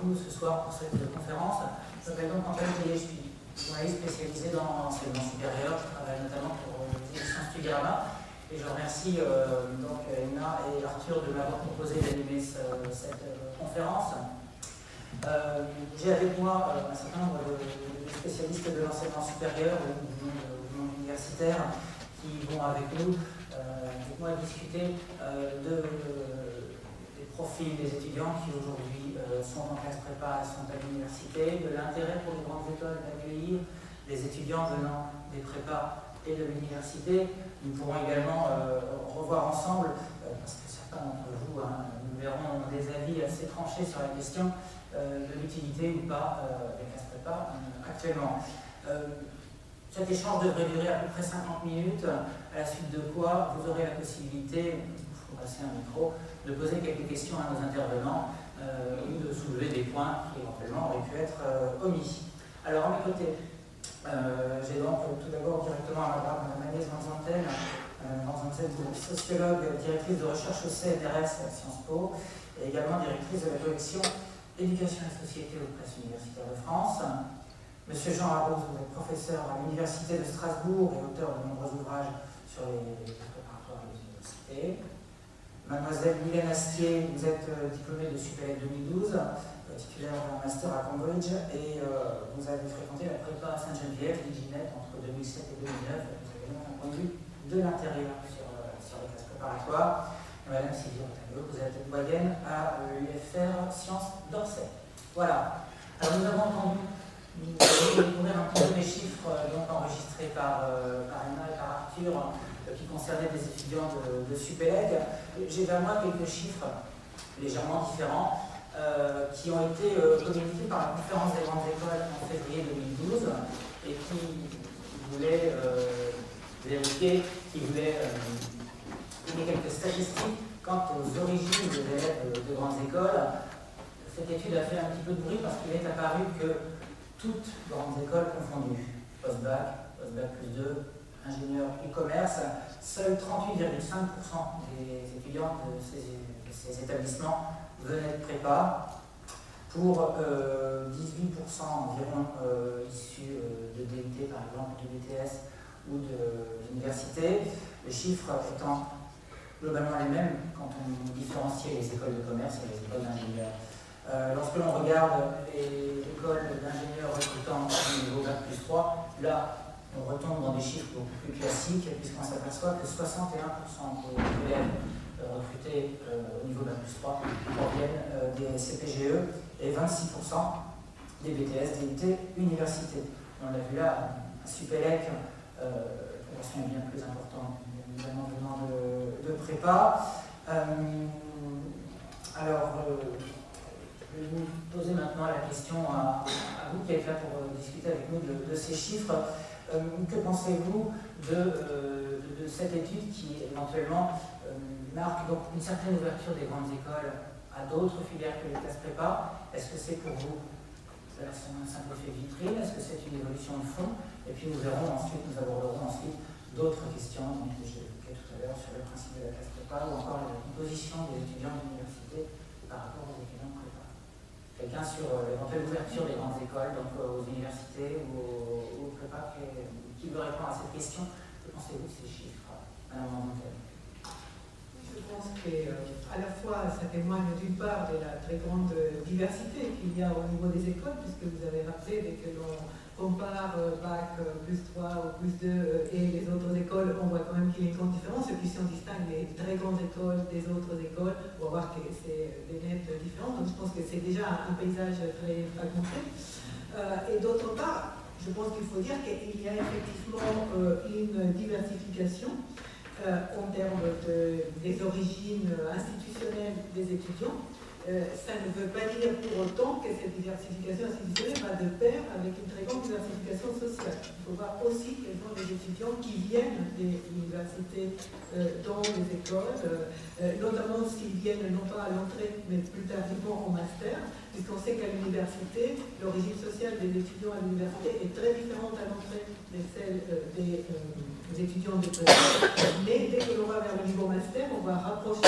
vous ce soir pour cette conférence. Je m'appelle donc Antoine Tellier, je suis journaliste spécialisé dans l'enseignement supérieur. Je travaille notamment pour les éditions Studirama. Et je remercie donc Emma et Arthur de m'avoir proposé d'animer cette conférence. J'ai avec moi un certain nombre de spécialistes de l'enseignement supérieur ou du monde universitaire qui vont avec moi discuter des profils des étudiants qui aujourd'hui sont en classe prépa et sont à l'université, de l'intérêt pour les grandes écoles d'accueillir les étudiants venant des prépas et de l'université. Nous pourrons également revoir ensemble, parce que certains d'entre vous, nous verrons des avis assez tranchés sur la question de l'utilité ou pas des classes prépa actuellement. Cet échange devrait durer à peu près 50 minutes, à la suite de quoi vous aurez la possibilité, il faut passer un micro, de poser quelques questions à nos intervenants ou de soulever des points qui éventuellement auraient pu être omis. Alors à mes côtés, j'ai donc tout d'abord directement à ma droite Mme Agnès Vanzantel, sociologue, directrice de recherche au CNRS à Sciences Po, et également directrice de la collection Éducation et Société aux presses universitaires de France. Monsieur Jean Arrouz, vous êtes professeur à l'Université de Strasbourg et auteur de nombreux ouvrages sur les préparatoires des universités. Mademoiselle Mylène Astier, vous êtes diplômée de Supélec 2012, titulaire d'un master à Cambridge, et vous avez fréquenté la prépa à Sainte-Geneviève, d'Iginette, entre 2007 et 2009. Vous avez donc un point de vue de l'intérieur sur les classes préparatoires. Et Madame Sylvie Retailleau, vous êtes doyenne à l'UFR Sciences d'Orsay. Voilà. Alors nous avons entendu découvrir un petit peu les chiffres donc enregistrés par Emma et par Arthur qui concernaient des étudiants de Supélec. J'ai vers moi quelques chiffres légèrement différents qui ont été communiqués par la conférence des grandes écoles en février 2012 et qui voulaient vérifier, qui voulaient donner quelques statistiques quant aux origines des élèves de grandes écoles. Cette étude a fait un petit peu de bruit parce qu'il est apparu que toutes grandes écoles confondues, post-bac, post-bac plus 2, ingénieur e-commerce, seuls 38,5% des étudiants de ces établissements venaient de prépa, pour 18% environ issus de DUT par exemple, de BTS ou de l'université, les chiffres étant globalement les mêmes quand on différenciait les écoles de commerce et les écoles d'ingénieurs. Lorsque l'on regarde les écoles d'ingénieurs recrutant au niveau Bac plus 3, là, on retombe dans des chiffres beaucoup plus classiques, puisqu'on s'aperçoit que 61% des élèves recrutés au niveau Bac plus 3 proviennent des CPGE et 26% des BTS, DUT, université. On l'a vu là, à Supélec, la proportion est bien plus importante, évidemment venant de prépa. Je vais vous poser maintenant la question à vous qui êtes là pour discuter avec nous de ces chiffres. Que pensez-vous de cette étude qui éventuellement marque donc une certaine ouverture des grandes écoles à d'autres filières que les classes prépa? Est-ce que c'est pour vous un simple effet vitrine? Est-ce que c'est une évolution de fond? Et puis nous aborderons ensuite d'autres questions, donc, que j'ai évoquées tout à l'heure sur le principe de la classe prépa ou encore la composition des étudiants de l'université par rapport aux étudiants de prépa. Quelqu'un sur l'éventuelle ouverture des grandes écoles, donc aux universités ou aux prépa, qui veut répondre à cette question? Que pensez-vous de ces chiffres, Madame Vanzantel? Je pense qu'à la fois, ça témoigne d'une part de la très grande diversité qu'il y a au niveau des écoles, puisque vous avez rappelé, dès que l'on compare Bac plus 3 ou plus 2 et les autres écoles, on voit quand même qu'il y a une grande différence. Et puis si on distingue les très grandes écoles des autres écoles, on va voir que c'est des nettes différences. Donc je pense que c'est déjà un paysage très fragmenté. Et d'autre part, je pense qu'il faut dire qu'il y a effectivement une diversification en termes des origines institutionnelles des étudiants. Ça ne veut pas dire pour autant que cette diversification institutionnelle va de pair avec une très grande diversification sociale. Il faut voir aussi quels sont les étudiants qui viennent des universités dans les écoles, notamment s'ils viennent non pas à l'entrée, mais plus tardivement au master, puisqu'on sait qu'à l'université, l'origine sociale des étudiants à l'université est très différente à l'entrée de celle des étudiants de prépa. Mais dès que l'on va vers le niveau master, on va rapprocher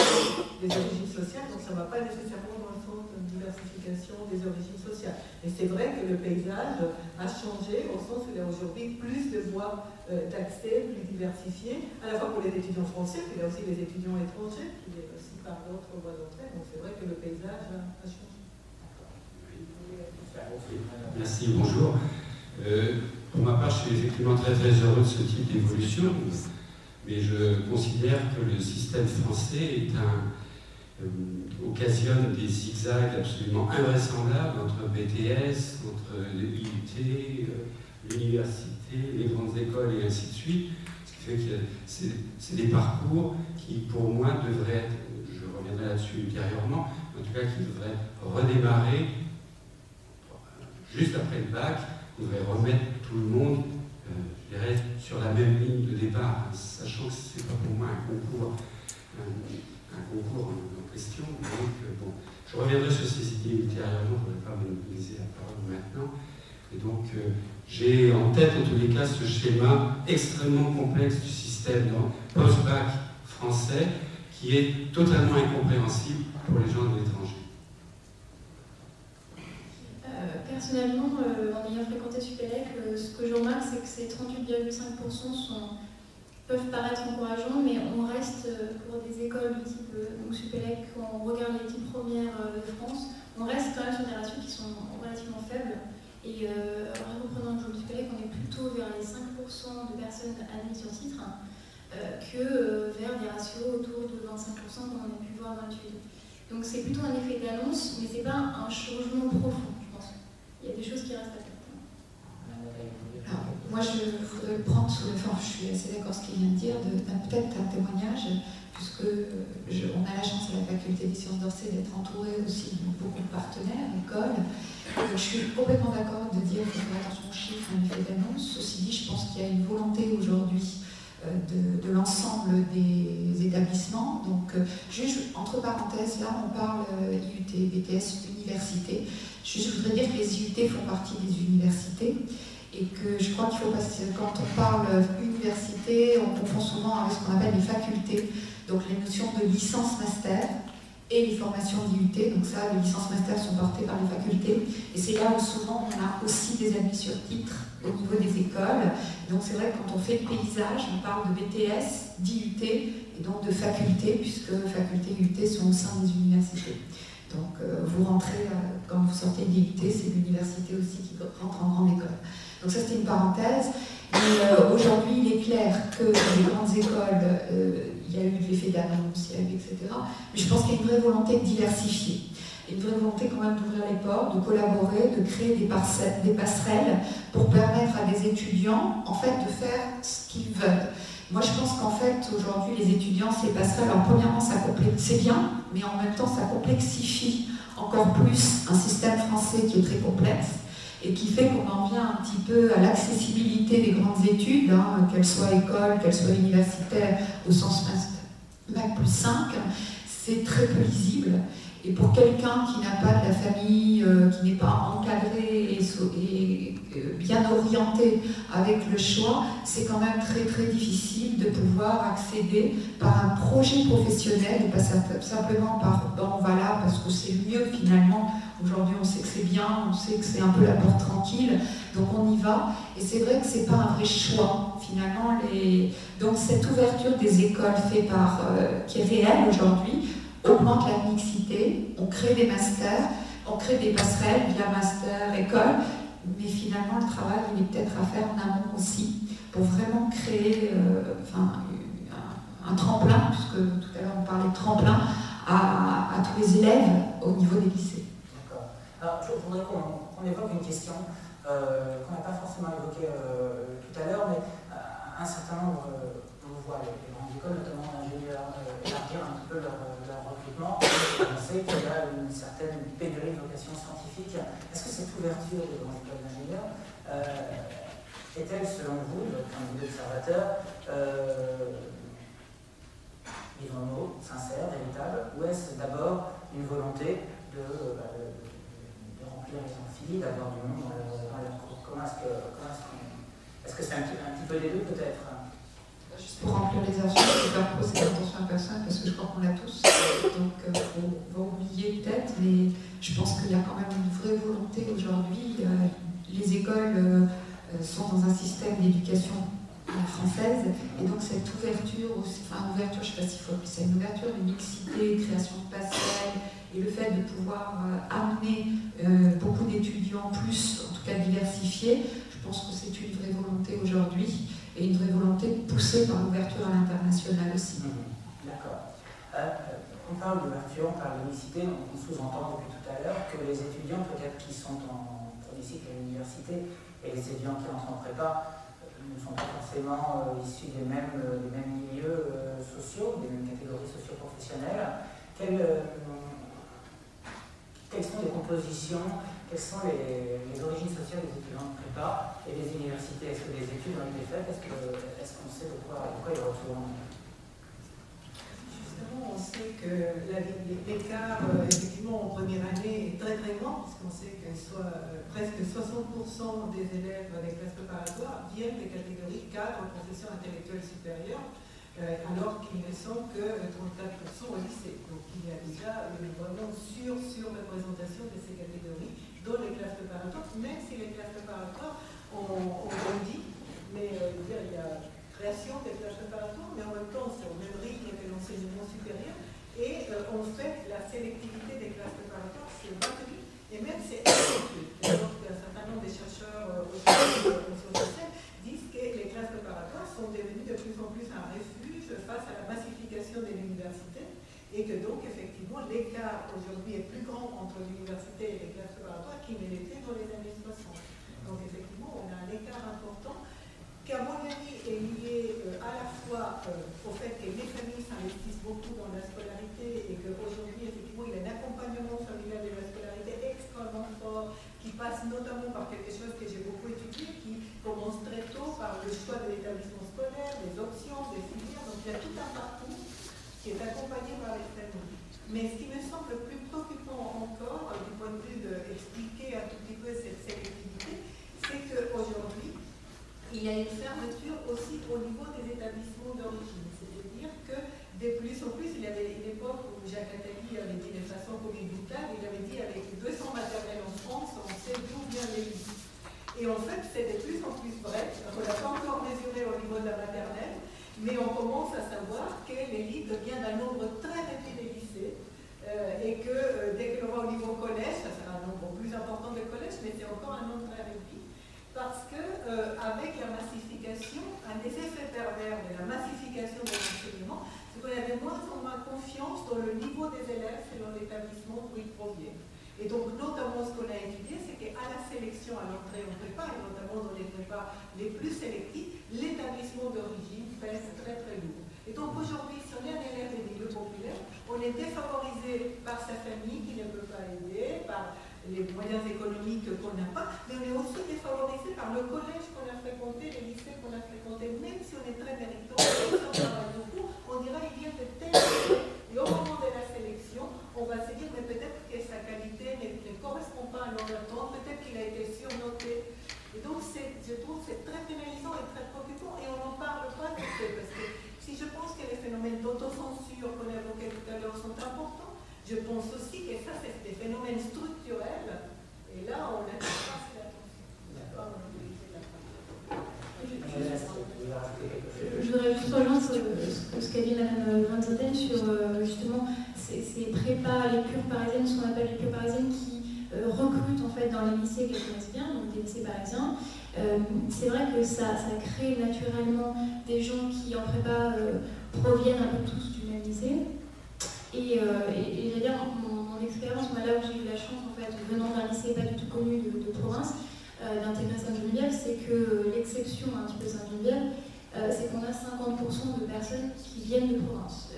les origines sociales, donc ça ne va pas nécessairement dans le sens du diversification des origines sociales. Et c'est vrai que le paysage a changé au sens où il y a aujourd'hui plus de voies d'accès plus diversifiées, à la fois pour les étudiants français, mais il y a aussi les étudiants étrangers qui aussi par d'autres voies d'entrée. Donc c'est vrai que le paysage a changé. Merci, bonjour. Pour ma part, je suis effectivement très heureux de ce type d'évolution, mais je considère que le système français occasionne des zigzags absolument invraisemblables entre BTS, entre l'IUT, l'université, les grandes écoles et ainsi de suite. Ce qui fait que c'est des parcours qui, pour moi, devraient être, je reviendrai là-dessus ultérieurement, en tout cas qui devraient redémarrer juste après le bac. On devrait remettre tout le monde, je dirais, sur la même ligne de départ, sachant que ce n'est pas pour moi un concours en question. Donc, bon, je reviendrai sur ces idées ultérieurement, je ne vais pas monopoliser la parole maintenant. Et donc, j'ai en tête, en tous les cas, ce schéma extrêmement complexe du système post-bac français, qui est totalement incompréhensible pour les gens de l'étranger. Personnellement, en ayant fréquenté Supélec, ce que je remarque, c'est que ces 38,5% peuvent paraître encourageants, mais on reste, pour des écoles du type Supélec, quand on regarde les 10 premières de France, on reste quand même sur des ratios qui sont relativement faibles. Et en reprenant le jour du Supélec, on est plutôt vers les 5% de personnes admises sur titre que vers des ratios autour de 25% comme on a pu voir dans l'étude. Donc c'est plutôt un effet d'annonce, mais ce n'est pas un changement profond, je pense. Il y a des choses qui restent à faire. Alors, moi, je voudrais le prendre sous le forme, je suis assez d'accord avec ce qu'il vient de dire, peut-être un témoignage, puisque on a la chance à la faculté des sciences d'Orsay d'être entouré aussi de beaucoup de partenaires, écoles. Je suis complètement d'accord de dire qu'il faut faire attention aux chiffres, un effet d'annonce. Ceci dit, je pense qu'il y a une volonté aujourd'hui de l'ensemble des établissements. Donc, juste entre parenthèses, là, on parle IUT, BTS, université. Je voudrais dire que les IUT font partie des universités et que je crois qu'il faut passer, quand on parle université, on confond souvent avec ce qu'on appelle les facultés, donc les notions de licence-master et les formations d'IUT. Donc ça, les licences-master sont portées par les facultés et c'est là où souvent on a aussi des admis sur titre au niveau des écoles. Donc c'est vrai que quand on fait le paysage, on parle de BTS, d'IUT et donc de facultés, puisque facultés et IUT sont au sein des universités. Donc vous rentrez, quand vous sortez de l'IUT, c'est l'université aussi qui rentre en grande école. Donc ça c'était une parenthèse. Mais aujourd'hui il est clair que dans les grandes écoles, il y a eu de l'effet d'annonce, il y a eu etc. Mais je pense qu'il y a une vraie volonté de diversifier. Une vraie volonté quand même d'ouvrir les portes, de collaborer, de créer des passerelles pour permettre à des étudiants en fait de faire ce qu'ils veulent. Moi je pense qu'en fait aujourd'hui les étudiants, ces passerelles, alors premièrement c'est bien, mais en même temps ça complexifie encore plus un système français qui est très complexe et qui fait qu'on en vient un petit peu à l'accessibilité des grandes études, hein, qu'elles soient écoles, qu'elles soient universitaires, au sens Bac plus 5, c'est très peu lisible. Et pour quelqu'un qui n'a pas de la famille, qui n'est pas encadré et bien orienté avec le choix, c'est quand même très très difficile de pouvoir accéder par un projet professionnel et pas simplement par ben, on va là parce que c'est mieux finalement. Aujourd'hui on sait que c'est bien, on sait que c'est un peu la porte tranquille, donc on y va. Et c'est vrai que c'est pas un vrai choix finalement. Donc cette ouverture des écoles faite par, qui est réelle aujourd'hui, augmente la mixité, on crée des masters, on crée des passerelles via master, école, mais finalement le travail il est peut-être à faire en amont aussi pour vraiment créer un tremplin, puisque tout à l'heure on parlait de tremplin, à tous les élèves au niveau des lycées. D'accord. Alors je voudrais qu'on évoque une question qu'on n'a pas forcément évoquée tout à l'heure, mais un certain nombre, on voit les grandes écoles, notamment d'ingénieurs, élargir un petit peu leur recrutement. On sait qu'il y a une certaine pénurie de vocation scientifique. Est-ce que cette ouverture des grandes écoles d'ingénieurs est-elle, selon vous, de votre point de vue d'observateur, disons un mot, sincère, véritable, ou est-ce d'abord une volonté de remplir les amphis, d'avoir du monde dans leur cours? Est-ce que c'est un petit peu les deux peut-être? Juste pour remplir les archives, je ne vais pas poser attention à personne parce que je crois qu'on l'a tous. Donc, on va oublier peut-être, mais je pense française. Et donc cette ouverture, enfin ouverture, je ne sais pas s'il faut appeler ça une ouverture, une mixité, création de passerelles, et le fait de pouvoir amener beaucoup d'étudiants plus, en tout cas diversifiés, je pense que c'est une vraie volonté aujourd'hui, et une vraie volonté poussée par l'ouverture à l'international aussi. D'accord. On parle d'ouverture, on parle de mixité, on sous-entend depuis tout à l'heure que les étudiants peut-être qui sont en premier cycle à l'université et les étudiants qui entrent en prépa ne sont pas forcément issus des mêmes milieux sociaux, des mêmes catégories socio-professionnelles. Quelles sont les compositions, quelles sont les origines sociales des étudiants de prépa et des universités? Est-ce que des études ont été faites? Est-ce qu'on sait de quoi ils retournent? On sait que l'écart, effectivement, en première année est très très grand, puisqu'on sait que presque 60% des élèves des classes préparatoires viennent des catégories cadres en profession intellectuelle supérieure, alors qu'il ne sont que 34% au lycée. Donc il y a déjà une vraiment surreprésentation de ces catégories dans les classes préparatoires, même si les classes préparatoires ont grandi, mais il y a création des classes préparatoires, mais en même temps c'est au même rythme que l'enseignement supérieur, et en fait la sélectivité des classes préparatoires c'est maintenue, et même c'est exclu. Alors qu'un certain nombre de chercheurs aujourd'hui en sciences sociales disent que les classes préparatoires sont devenues de plus en plus un refuge face à la massification de l'université, et que donc effectivement l'écart aujourd'hui est plus grand entre l'université et les classes préparatoires qu'il ne l'était dans les années 60. Donc effectivement on a un écart important qui, à mon avis, est lié à la fois au fait que les familles s'investissent beaucoup dans la scolarité et qu'aujourd'hui, effectivement, il y a un accompagnement familial de la scolarité extrêmement fort qui passe notamment par quelque chose que j'ai beaucoup étudié, qui commence très tôt par le choix de l'établissement scolaire, des options, des filières. Donc il y a tout un parcours qui est accompagné par les familles. Mais ce qui me semble le plus préoccupant encore, du point de vue d'expliquer un tout petit peu cette sélectivité, c'est qu'aujourd'hui, il y a une fermeture aussi au niveau des établissements d'origine. C'est-à-dire que de plus en plus, il y avait une époque où Jacques Attali avait dit de façon communautaire, il avait dit avec 200 maternelles en France, on sait d'où vient l'élite. Et en fait, c'est de plus en plus vrai. On n'a pas encore mesuré au niveau de la maternelle, mais on commence à savoir que l'élite vient d'un nombre très réduit de lycées. Et que dès que l'on va au niveau collège, ça sera un nombre plus important de collèges, mais c'est encore un nombre très réduit. Parce qu'avec la massification, un des effets pervers de la massification de l'enseignement, c'est qu'on a de moins en moins confiance dans le niveau des élèves selon l'établissement d'où ils proviennent. Et donc, notamment, ce qu'on a étudié, c'est qu'à la sélection, à l'entrée en prépa, et notamment dans les prépas les plus sélectifs, l'établissement d'origine pèse très très lourd. Et donc, aujourd'hui, si on est un élève des milieux populaires, on est défavorisé par sa famille qui ne peut pas aider, par les moyens économiques qu'on n'a pas, mais on est aussi défavorisé par le collège qu'on a fréquenté, les lycées qu'on a fréquentés, même si on est très méritant, même si on travaille beaucoup, on dira il vient de tel lycée, et au moment de la sélection, on va se dire mais peut-être que sa qualité ne correspond pas à nos attentes, peut-être qu'il a été surnoté. Et donc je trouve que c'est très pénalisant et très préoccupant, et on n'en parle pas du tout, parce que si je pense que les phénomènes d'autocensure qu'on a évoqués tout à l'heure sont importants, je pense aussi que ça, c'est des phénomènes structurels, et là, on a pas fait attention. Je voudrais juste rejoindre ce qu'a dit Mme Grandzaten sur justement ces prépas, les cures parisiennes, ce qu'on appelle les cures parisiennes qui recrutent en fait dans les lycées qu'elles connaissent bien, donc des lycées parisiens. C'est vrai que ça crée naturellement des gens qui en prépa proviennent un peu tous du même lycée. Et d'ailleurs, mon expérience, là où j'ai eu la chance, en fait, venant d'un lycée pas du tout connu de province, d'intégrer Sainte-Geneviève, c'est que l'exception un petit peu Sainte-Geneviève, c'est qu'on a 50% de personnes qui viennent de province,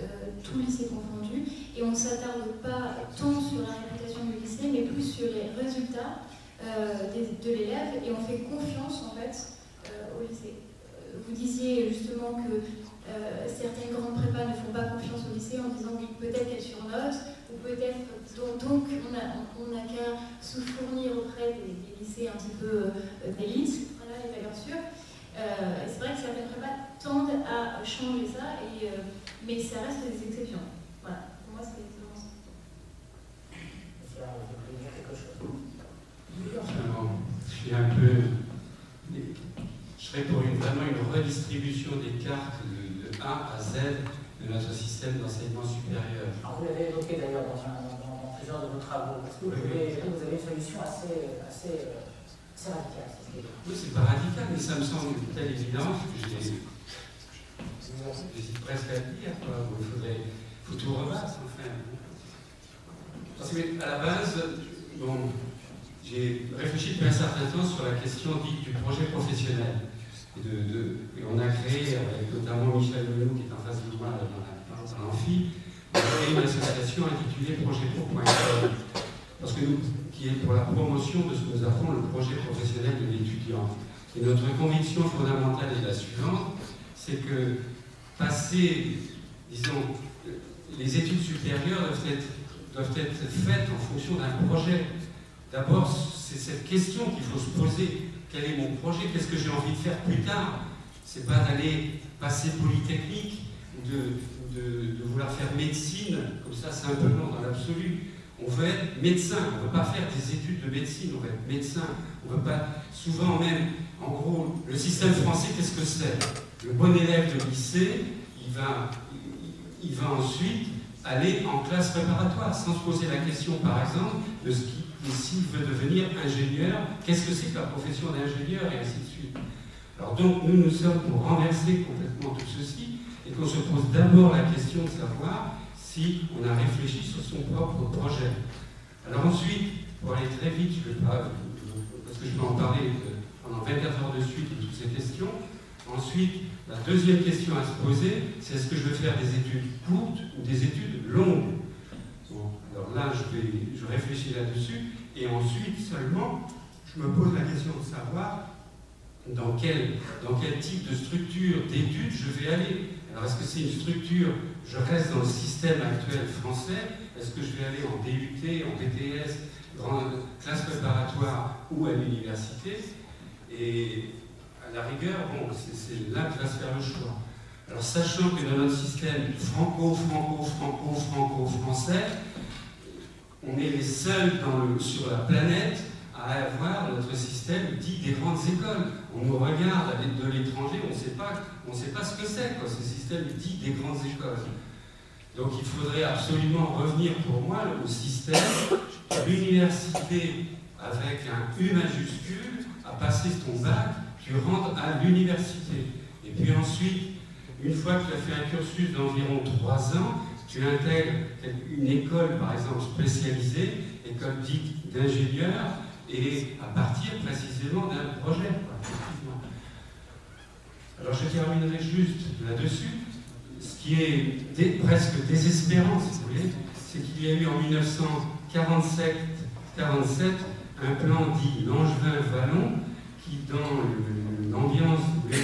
tous lycées confondus, et on ne s'attarde pas tant sur la réputation du lycée, mais plus sur les résultats de l'élève, et on fait confiance, en fait, au lycée. Vous disiez justement que certaines grandes prépas ne font pas confiance au lycée en disant oui, peut-être qu'elle surnote, ou peut-être donc on n'a qu'à se fournir auprès des lycées un petit peu d'élite, voilà les valeurs sûres. C'est vrai que certaines prépas tendent à changer ça, mais ça reste des exceptions. Voilà, pour moi c'est exactement ça. Je suis un peu. Je serais pour vraiment une redistribution cartes de A à Z de notre système d'enseignement supérieur. Alors, vous l'avez évoqué d'ailleurs dans plusieurs de vos travaux, parce que vous avez une solution assez radicale. Oui, c'est pas radical, mais ça me semble une telle évidence que j'hésite presque à le dire. Il faut tout revoir sans faire. Parce que à la base, bon, j'ai réfléchi depuis un certain temps sur la question dite du projet professionnel. Et on a créé, avec notamment Michel Menou, qui est en face de moi dans l'amphi, on a créé une association intitulée projetpro.com, parce que qui est pour la promotion de ce que nous appelons le projet professionnel de l'étudiant. Et notre conviction fondamentale est la suivante, c'est que passer, disons, les études supérieures doivent être faites en fonction d'un projet. D'abord, c'est cette question qu'il faut se poser. Quel est mon projet? Qu'est-ce que j'ai envie de faire plus tard? C'est pas d'aller passer Polytechnique ou de vouloir faire médecine, comme ça simplement dans l'absolu. On veut être médecin, on ne veut pas faire des études de médecine, on veut être médecin. On veut pas, souvent même, en gros, le système français, qu'est-ce que c'est? Le bon élève de lycée, il va ensuite aller en classe préparatoire, sans se poser la question, par exemple, de ce qui s'il veut devenir ingénieur, qu'est-ce que c'est que la profession d'ingénieur, et ainsi de suite. Alors donc, nous sommes pour renverser complètement tout ceci, et qu'on se pose d'abord la question de savoir si on a réfléchi sur son propre projet. Alors ensuite, pour aller très vite, je vais pas, parce que je peux en parler pendant 24 heures de suite de toutes ces questions. Ensuite, la deuxième question à se poser, c'est est-ce que je veux faire des études courtes ou des études longues? Bon, alors là, je réfléchis là-dessus, et ensuite seulement, je me pose la question de savoir dans quel type de structure d'études je vais aller. Alors, est-ce que c'est une structure, je reste dans le système actuel français, est-ce que je vais aller en DUT, en BTS, classe préparatoire ou à l'université? Et à la rigueur, bon, c'est là que va se faire le choix. Alors, sachant que dans notre système franco-français, on est les seuls sur la planète à avoir notre système dit des grandes écoles. On nous regarde de l'étranger, on ne sait pas ce que c'est, quoi, ce système dit des grandes écoles. Donc il faudrait absolument revenir pour moi au système de l'université avec un U majuscule, à passer ton bac, tu rentres à l'université. Et puis ensuite, une fois que tu as fait un cursus d'environ 3 ans, tu intègres une école, par exemple, spécialisée, école dite d'ingénieur, et à partir précisément d'un projet. Effectivement. Alors je terminerai juste là-dessus. Ce qui est presque désespérant, si vous voulez, c'est qu'il y a eu en 1947 un plan dit Langevin-Vallon qui, dans l'ambiance de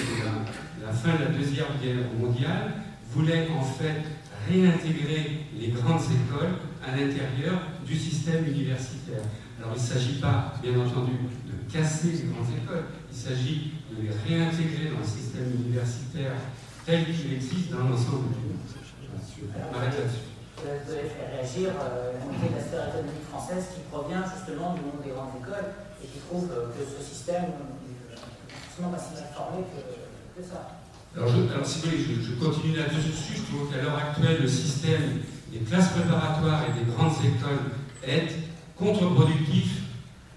la fin de la Deuxième Guerre mondiale, voulait en fait réintégrer les grandes écoles à l'intérieur du système universitaire. Alors il ne s'agit pas, bien entendu, de casser les grandes écoles, il s'agit de les réintégrer dans le système universitaire tel qu'il existe dans l'ensemble du monde. Je m'arrête là-dessus. Vous avez fait réagir la montée de la sphère économique française qui provient justement du monde des grandes écoles et qui trouve que ce système n'est forcément pas si mal formé que ça. Alors si vous voulez, je continue là-dessus. Je trouve qu'à l'heure actuelle, le système des classes préparatoires et des grandes écoles est contre-productif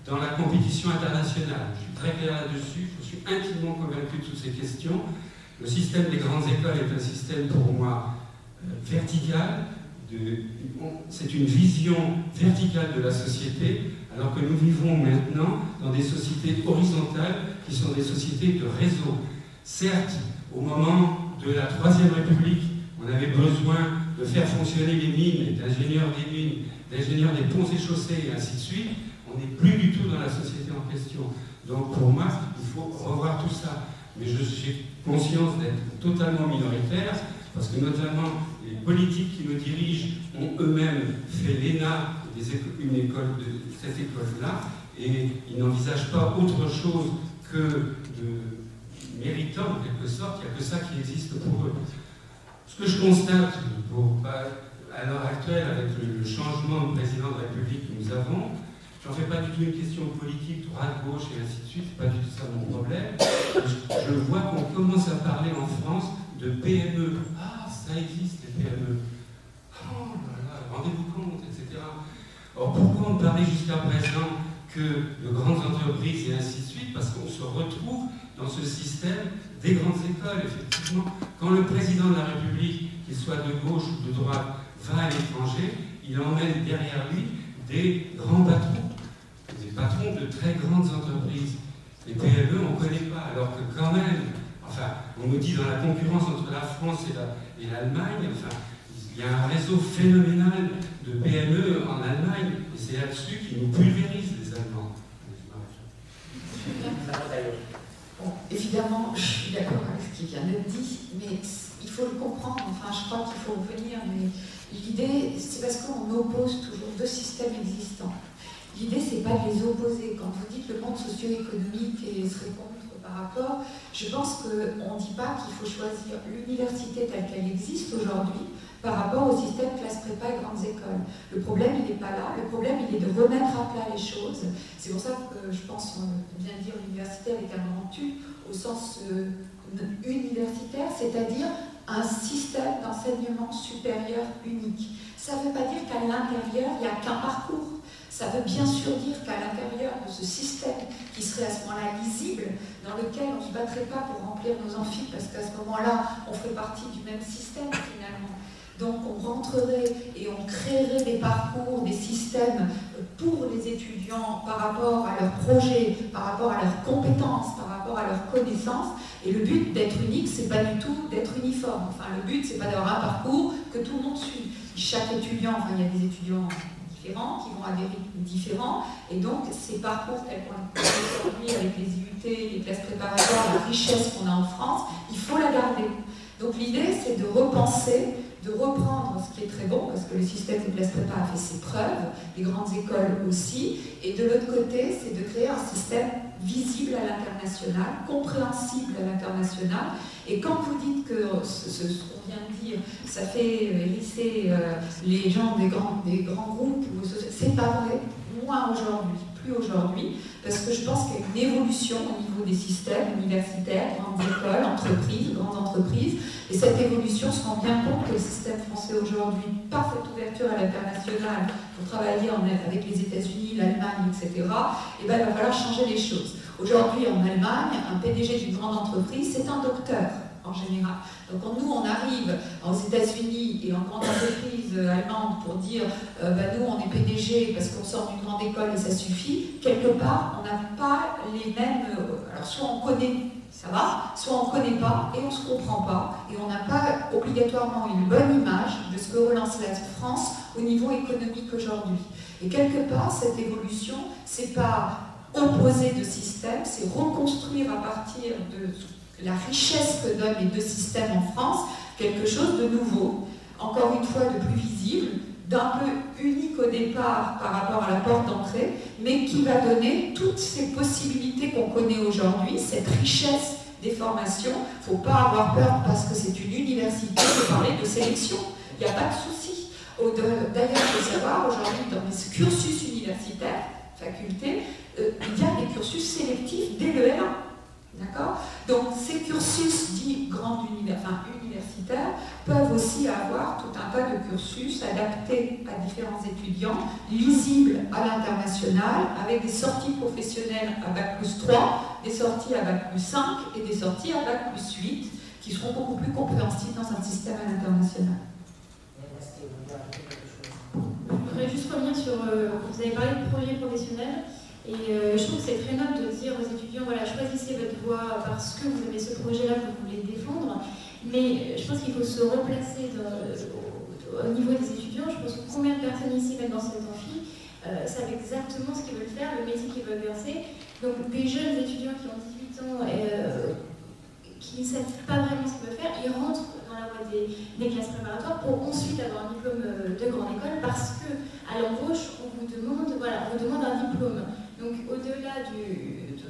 dans la compétition internationale. Je suis très clair là-dessus, je suis intimement convaincu de toutes ces questions. Le système des grandes écoles est un système pour moi vertical. C'est une vision verticale de la société, alors que nous vivons maintenant dans des sociétés horizontales qui sont des sociétés de réseau. Certes, au moment de la Troisième République, on avait besoin de faire fonctionner les mines, d'ingénieurs des mines, d'ingénieurs des ponts et chaussées, et ainsi de suite. On n'est plus du tout dans la société en question. Donc pour moi, il faut revoir tout ça. Mais j'ai conscience d'être totalement minoritaire, parce que notamment les politiques qui nous dirigent ont eux-mêmes fait l'ENA, une école de cette école-là, et ils n'envisagent pas autre chose que de méritant, en quelque sorte. Il n'y a que ça qui existe pour eux. Ce que je constate, à l'heure actuelle, avec le changement de président de la République que nous avons, j'en fais pas du tout une question politique, droite, gauche, et ainsi de suite, c'est pas du tout ça mon problème. Je vois qu'on commence à parler en France de PME. Ah, ça existe, les PME. Oh là là, rendez-vous compte, etc. Or, pourquoi on parlait jusqu'à présent que de grandes entreprises et ainsi de suite? Parce qu'on se retrouve dans ce système des grandes écoles, effectivement. Quand le président de la République, qu'il soit de gauche ou de droite, va à l'étranger, il emmène derrière lui des grands patrons, des patrons de très grandes entreprises. Les PME, on ne connaît pas, alors que quand même, enfin, on nous dit dans la concurrence entre la France et l'Allemagne, enfin, il y a un réseau phénoménal de PME en Allemagne, et c'est là-dessus qu'ils nous pulvérisent, les Allemands. Bon, évidemment, je suis d'accord avec ce qui vient d'être dit, mais il faut le comprendre, enfin, je crois qu'il faut revenir, mais l'idée, c'est parce qu'on oppose toujours deux systèmes existants. L'idée, c'est pas de les opposer. Quand vous dites le monde socio-économique et se répondre par rapport, je pense qu'on ne dit pas qu'il faut choisir l'université telle qu'elle existe aujourd'hui par rapport au système classe prépa et grandes écoles. Le problème, il n'est pas là. Le problème, il est de remettre à plat les choses. C'est pour ça que je pense qu'on vient de dire l'université avec un grand U au sens universitaire, c'est-à-dire un système d'enseignement supérieur unique. Ça ne veut pas dire qu'à l'intérieur, il n'y a qu'un parcours. Ça veut bien sûr dire qu'à l'intérieur de ce système qui serait à ce moment-là lisible, dans lequel on ne se battrait pas pour remplir nos amphis, parce qu'à ce moment-là, on ferait partie du même système finalement. Donc on rentrerait et on créerait des parcours, des systèmes pour les étudiants par rapport à leurs projets, par rapport à leurs compétences, par rapport à leurs connaissances. Et le but d'être unique, c'est pas du tout d'être uniforme. Enfin, le but, c'est pas d'avoir un parcours que tout le monde suit. Chaque étudiant, enfin, il y a des étudiants différents qui vont à des rythmes différents. Et donc, ces parcours tels qu'on les connaît aujourd'hui avec les IUT, les classes préparatoires, la richesse qu'on a en France, il faut la garder. Donc l'idée, c'est de repenser, de reprendre ce qui est très bon, parce que le système des classes prépa a fait ses preuves, les grandes écoles aussi, et de l'autre côté, c'est de créer un système visible à l'international, compréhensible à l'international. Et quand vous dites que ce qu'on vient de dire, ça fait hérisser les gens des grands groupes, c'est pas vrai, moins aujourd'hui, plus aujourd'hui, parce que je pense qu'il y a une évolution au niveau des systèmes universitaires, grandes écoles, entreprises, grandes entreprises, et cette évolution se rend bien compte que le système français aujourd'hui, par cette ouverture à l'international, pour travailler avec les États-Unis, l'Allemagne, etc., et ben, il va falloir changer les choses. Aujourd'hui, en Allemagne, un PDG d'une grande entreprise, c'est un docteur, en général. Donc nous, on arrive aux États-Unis et en grande entreprise allemande pour dire nous, on est PDG parce qu'on sort d'une grande école et ça suffit. Quelque part, on n'a pas les mêmes... alors soit on connaît, ça va, soit on ne connaît pas et on ne se comprend pas et on n'a pas obligatoirement une bonne image de ce que relance la France au niveau économique aujourd'hui. Et quelque part, cette évolution, c'est pas opposer de système, c'est reconstruire à partir de la richesse que donnent les deux systèmes en France, quelque chose de nouveau, encore une fois de plus visible, d'un peu unique au départ par rapport à la porte d'entrée, mais qui va donner toutes ces possibilités qu'on connaît aujourd'hui, cette richesse des formations. Il ne faut pas avoir peur parce que c'est une université de parler de sélection, il n'y a pas de souci. D'ailleurs, il faut savoir, aujourd'hui, dans les cursus universitaires, facultés, il y a des cursus sélectifs dès le L1. D'accord ? Donc ces cursus dits universitaires peuvent aussi avoir tout un tas de cursus adaptés à différents étudiants, lisibles à l'international, avec des sorties professionnelles à Bac+3, des sorties à Bac+5 et des sorties à Bac+8 qui seront beaucoup plus compréhensibles dans un système à l'international. Je voudrais juste revenir sur... vous avez parlé de projet professionnel. Et je trouve que c'est très noble de dire aux étudiants, voilà, choisissez votre voie parce que vous avez ce projet-là que vous voulez défendre. Mais je pense qu'il faut se replacer au niveau des étudiants. Je pense que combien de personnes ici, même dans cette amphi, savent exactement ce qu'ils veulent faire, le métier qu'ils veulent exercer. Donc des jeunes étudiants qui ont 18 ans et qui ne savent pas vraiment ce qu'ils veulent faire, ils rentrent dans la voie des classes préparatoires pour ensuite avoir un diplôme de grande école parce qu'à l'embauche, on vous demande un diplôme. Donc au-delà de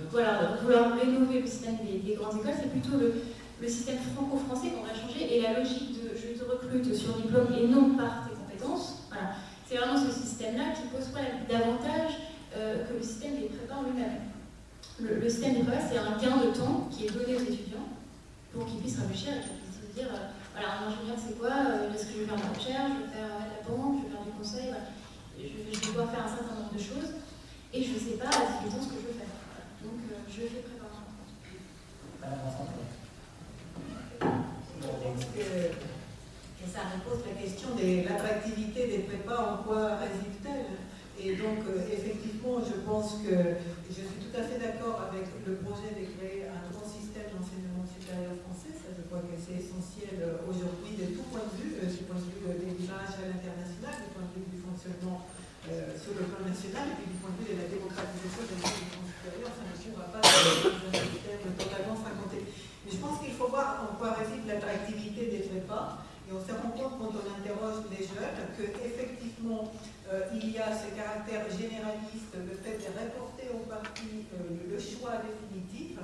vouloir rénover le système des grandes écoles, c'est plutôt le système franco-français qu'on va changer et la logique de je te recrute sur diplôme et non par tes compétences. Voilà. C'est vraiment ce système-là qui pose problème davantage que le système des prépas en lui-même. Le système des prépas, c'est un gain de temps qui est donné aux étudiants pour qu'ils puissent réfléchir et qu'ils puissent de dire, voilà, un ingénieur c'est quoi, est-ce que je vais faire de la recherche, je vais faire de la banque, je vais faire du conseil, voilà. Je vais devoir faire un certain nombre de choses, et je ne sais pas à 18 ans ce que je veux faire. Voilà. Donc je fais préparation en France. Et ça repose la question de l'attractivité des prépas, en quoi réside-t-elle? Et donc, effectivement, je pense que je suis tout à fait d'accord avec le projet de créer un grand système d'enseignement supérieur français. Ça, je crois que c'est essentiel aujourd'hui de tout point de vue, du point de vue de l'image à l'international, du point de vue du fonctionnement sur le plan national, et puis du point de vue de la démocratisation de l'enseignement supérieur. Ça ne pourra pas être un système totalement fragmenté. Mais je pense qu'il faut voir en quoi réside l'attractivité des prépas. Et on se rend compte quand on interroge les jeunes qu'effectivement, il y a ce caractère généraliste, le fait de reporter en partie le choix définitif.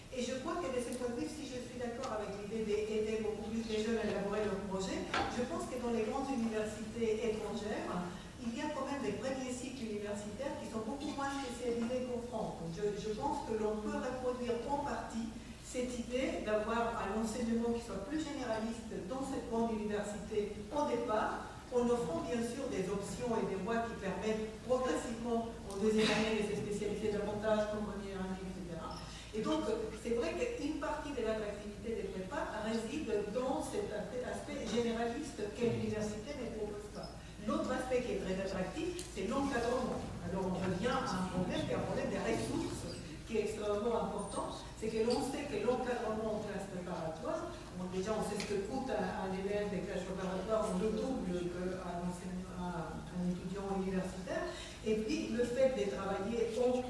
Et je crois que de ce point de vue, si je suis d'accord avec l'idée d'aider beaucoup plus les jeunes à élaborer leur projet, je pense que dans les grandes universités étrangères, il y a quand même des premiers cycles universitaires qui sont beaucoup moins spécialisés qu'en France. Donc je pense que l'on peut reproduire en partie cette idée d'avoir un enseignement qui soit plus généraliste dans cette grande université au départ, en offrant bien sûr des options et des voies qui permettent progressivement en deuxième année de se spécialiser davantage comme première année, etc. Et donc c'est vrai qu'une partie de l'attractivité des prépas réside dans cet aspect généraliste que l'université ne propose pas. L'autre aspect qui est très attractif, c'est l'encadrement. Alors on revient à un problème qui est un problème des ressources, qui est extrêmement important, c'est que l'on sait que l'encadrement en classe préparatoire, bon, déjà on sait ce que coûte un élève des classes préparatoires, on le double qu'un étudiant universitaire, et puis le fait de travailler en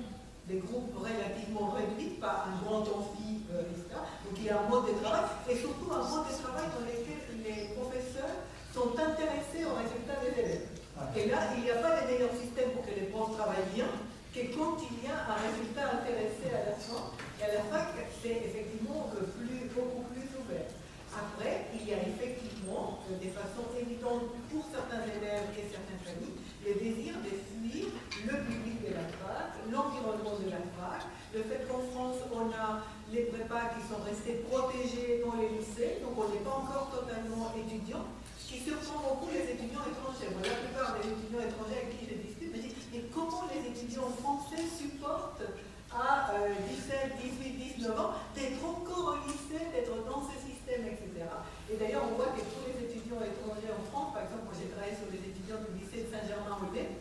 des groupes relativement réduits, pas un grand amphi, etc. Donc il y a un mode de travail, et surtout un mode de travail dans lequel les professeurs sont intéressés aux résultats des élèves. Et là, il n'y a pas de meilleur système pour que les profs travaillent bien, que quand il y a un résultat intéressé à la fin, et à la fac, c'est effectivement beaucoup plus ouvert. Après, il y a effectivement, de façon évidente pour certains élèves et certaines familles, le désir de fuir le public de la fac, l'environnement de la fac, le fait qu'en France, on a les prépas qui sont restés protégés dans les lycées, donc on n'est pas encore totalement étudiant, ce qui surprend beaucoup les étudiants étrangers. Bon, la plupart des étudiants étrangers avec qui je discute me disent mais comment les étudiants français supportent à 17, 18, 19 ans d'être encore au lycée, d'être dans ce système, etc. Et d'ailleurs, on voit que tous les étudiants étrangers en France, par exemple, moi j'ai travaillé sur les étudiants du lycée de Saint-Germain-en-Laye,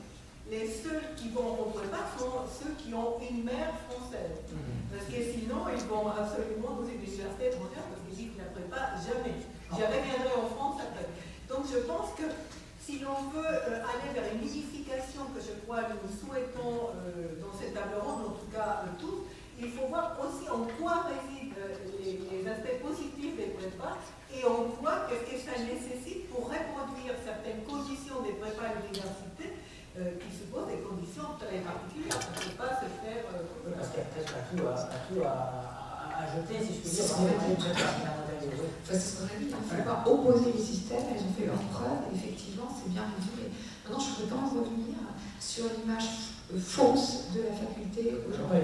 les seuls qui vont au prépa sont ceux qui ont une mère française. Parce que sinon, ils vont absolument dans une université étrangère parce qu'ils disent qu'ils ne prépa jamais. J'y reviendrai en France après. Donc je pense que si l'on veut aller vers une unification que je crois nous souhaitons dans cette table ronde, en tout cas tous, il faut voir aussi en quoi résident les aspects positifs des prépas et en quoi qu'est-ce que ça nécessite pour reproduire certaines conditions des prépas à l'université qui supposent des conditions très particulières. Ça ne peut pas se faire... parce qu'il y a peut-être un tout à jeter, si je puis dire. C'est ce qu'on a dit, il ne faut pas opposer les systèmes, elles ont fait leurs preuves, effectivement, c'est bien résumé. Maintenant, je voudrais quand même revenir sur l'image fausse de la faculté aujourd'hui,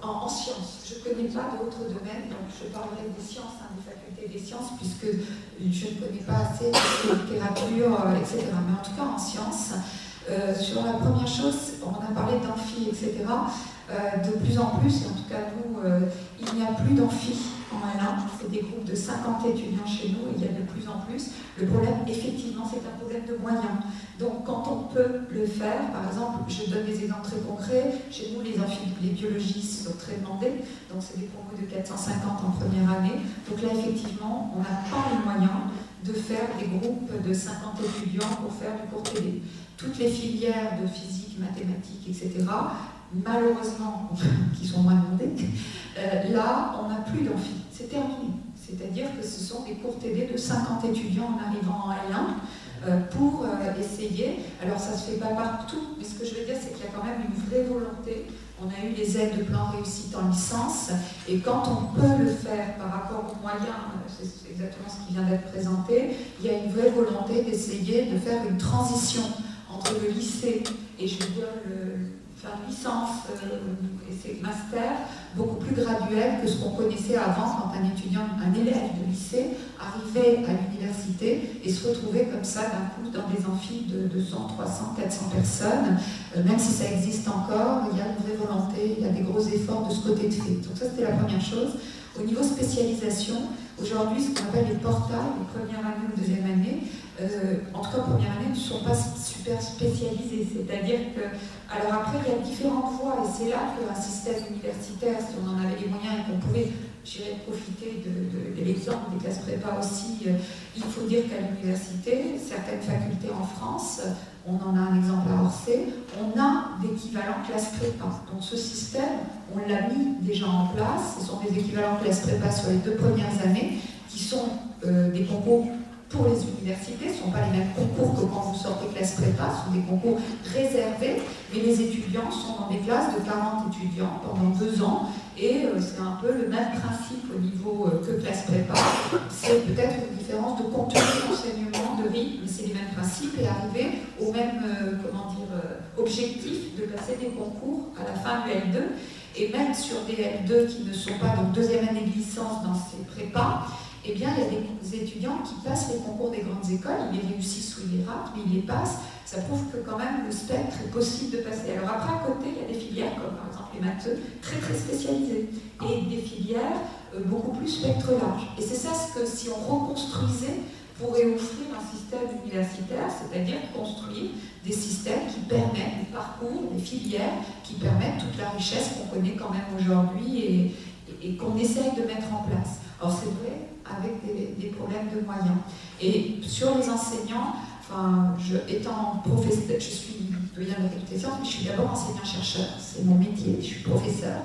en sciences. Je ne connais pas d'autres domaines, donc je parlerai des sciences, des facultés des sciences, puisque je ne connais pas assez de littérature, etc. Mais en tout cas, en sciences, sur la première chose, on a parlé d'amphi, etc. De plus en plus, et en tout cas nous, il n'y a plus d'amphi en L1, c'est des groupes de 50 étudiants chez nous, et il y a de plus en plus. Le problème, effectivement, c'est un problème de moyens. Donc quand on peut le faire, par exemple, je donne des exemples très concrets, chez nous les biologistes sont très demandés, donc c'est des concours de 450 en première année. Donc là, effectivement, on n'a pas les moyens de faire des groupes de 50 étudiants pour faire du cours télé. Toutes les filières de physique, mathématiques, etc., malheureusement, qui sont moins demandées, là, on n'a plus d'amphi. C'est terminé. C'est-à-dire que ce sont des cours TD de 50 étudiants en arrivant en L1 pour essayer. Alors, ça ne se fait pas partout, mais ce que je veux dire, c'est qu'il y a quand même une vraie volonté. On a eu les aides de plan réussite en licence, et quand on peut le faire par rapport aux moyens, c'est exactement ce qui vient d'être présenté, il y a une vraie volonté d'essayer de faire une transition entre le lycée et je veux dire faire une licence et c'est master beaucoup plus graduel que ce qu'on connaissait avant quand un étudiant, un élève de lycée arrivait à l'université et se retrouvait comme ça d'un coup dans des amphis de 200, 300, 400 personnes. Même si ça existe encore, il y a une vraie volonté, il y a des gros efforts de ce côté de fait. Donc ça c'était la première chose. Au niveau spécialisation, aujourd'hui ce qu'on appelle les portails, les première année ou deuxième année, en tout cas première année, ne sont pas super spécialisés. C'est-à-dire que, alors après il y a différentes voies et c'est là qu'un système universitaire, si on en avait les moyens et qu'on pouvait, profiter de l'exemple des classes prépa aussi, il faut dire qu'à l'université, certaines facultés en France, on en a un exemple à Orsay, on a d'équivalents classes prépa. Donc ce système, on l'a mis déjà en place, ce sont des équivalents classes prépa sur les 2 premières années, qui sont des concours pour les universités, ce ne sont pas les mêmes concours que quand vous sortez classe prépa, ce sont des concours réservés, mais les étudiants sont dans des classes de 40 étudiants pendant 2 ans, et c'est un peu le même principe au niveau que classe prépa. C'est peut-être une différence de contenu d'enseignement, de rythme, mais c'est les mêmes principes, et arriver au même objectif de passer des concours à la fin du L2, et même sur des L2 qui ne sont pas donc 2e année de licence dans ces prépas, eh bien, il y a des étudiants qui passent les concours des grandes écoles, ils les réussissent ou ils les ratent, mais ils les passent. Ça prouve que quand même le spectre est possible de passer. Alors après, à côté, il y a des filières, comme par exemple les matheux, très très spécialisées, et des filières beaucoup plus spectre large. Et c'est ça ce que, si on reconstruisait, pourrait offrir un système universitaire, c'est-à-dire construire des systèmes qui permettent, des parcours, des filières, qui permettent toute la richesse qu'on connaît quand même aujourd'hui et qu'on essaye de mettre en place. Alors c'est vrai, avec des problèmes de moyens. Et sur les enseignants, enfin, étant professeur, je suis doyen de la faculté de sciences, mais je suis d'abord enseignant-chercheur, c'est mon métier, je suis professeur.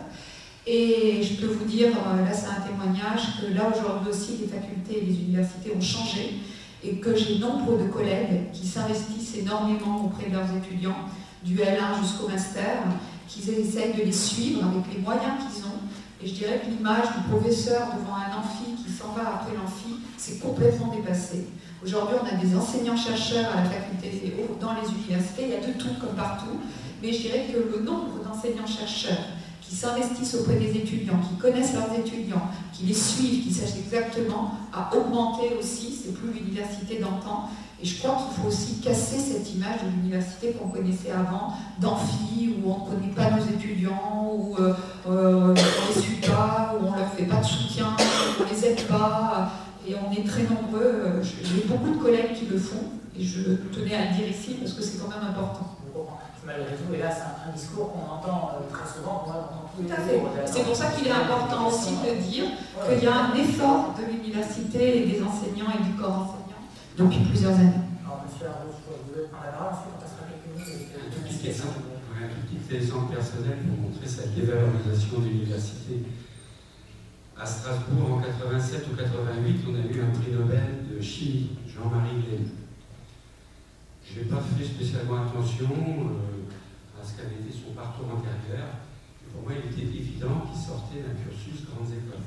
Et je peux vous dire, là c'est un témoignage, que là aujourd'hui aussi les facultés et les universités ont changé et que j'ai nombre de collègues qui s'investissent énormément auprès de leurs étudiants, du L1 jusqu'au master, qu'ils essayent de les suivre avec les moyens qu'ils ont. Et je dirais que l'image du professeur devant un amphi qui s'en va après l'amphi, c'est complètement dépassé. Aujourd'hui, on a des enseignants-chercheurs à la faculté dans les universités, il y a de tout comme partout, mais je dirais que le nombre d'enseignants-chercheurs qui s'investissent auprès des étudiants, qui connaissent leurs étudiants, qui les suivent, qui sachent exactement, a augmenté aussi, c'est plus l'université d'antan. Et je crois qu'il faut aussi casser cette image de l'université qu'on connaissait avant, d'amphi, où on ne connaît pas nos étudiants, où on ne les suit pas, où on ne leur fait pas de soutien, où on ne les aide pas. Et on est très nombreux, j'ai beaucoup de collègues qui le font, et je tenais à le dire ici parce que c'est quand même important. Malgré tout, et là c'est un discours qu'on entend très souvent, qu'on entend tous les jours. C'est pour ça qu'il est important aussi de dire qu'il y a un effort de l'université et des enseignants et du corps enseignant depuis plusieurs années. Alors, monsieur Arnaud, je vous voulez prendre la parole, ensuite on passera quelques minutes. Un tout petit exemple personnel pour montrer cette dévalorisation de l'université. À Strasbourg, en 87 ou 88, on a eu un prix Nobel de chimie, Jean-Marie Glenn. Je n'ai pas fait spécialement attention à ce qu'avait été son parcours antérieur. Et pour moi, il était évident qu'il sortait d'un cursus grandes écoles.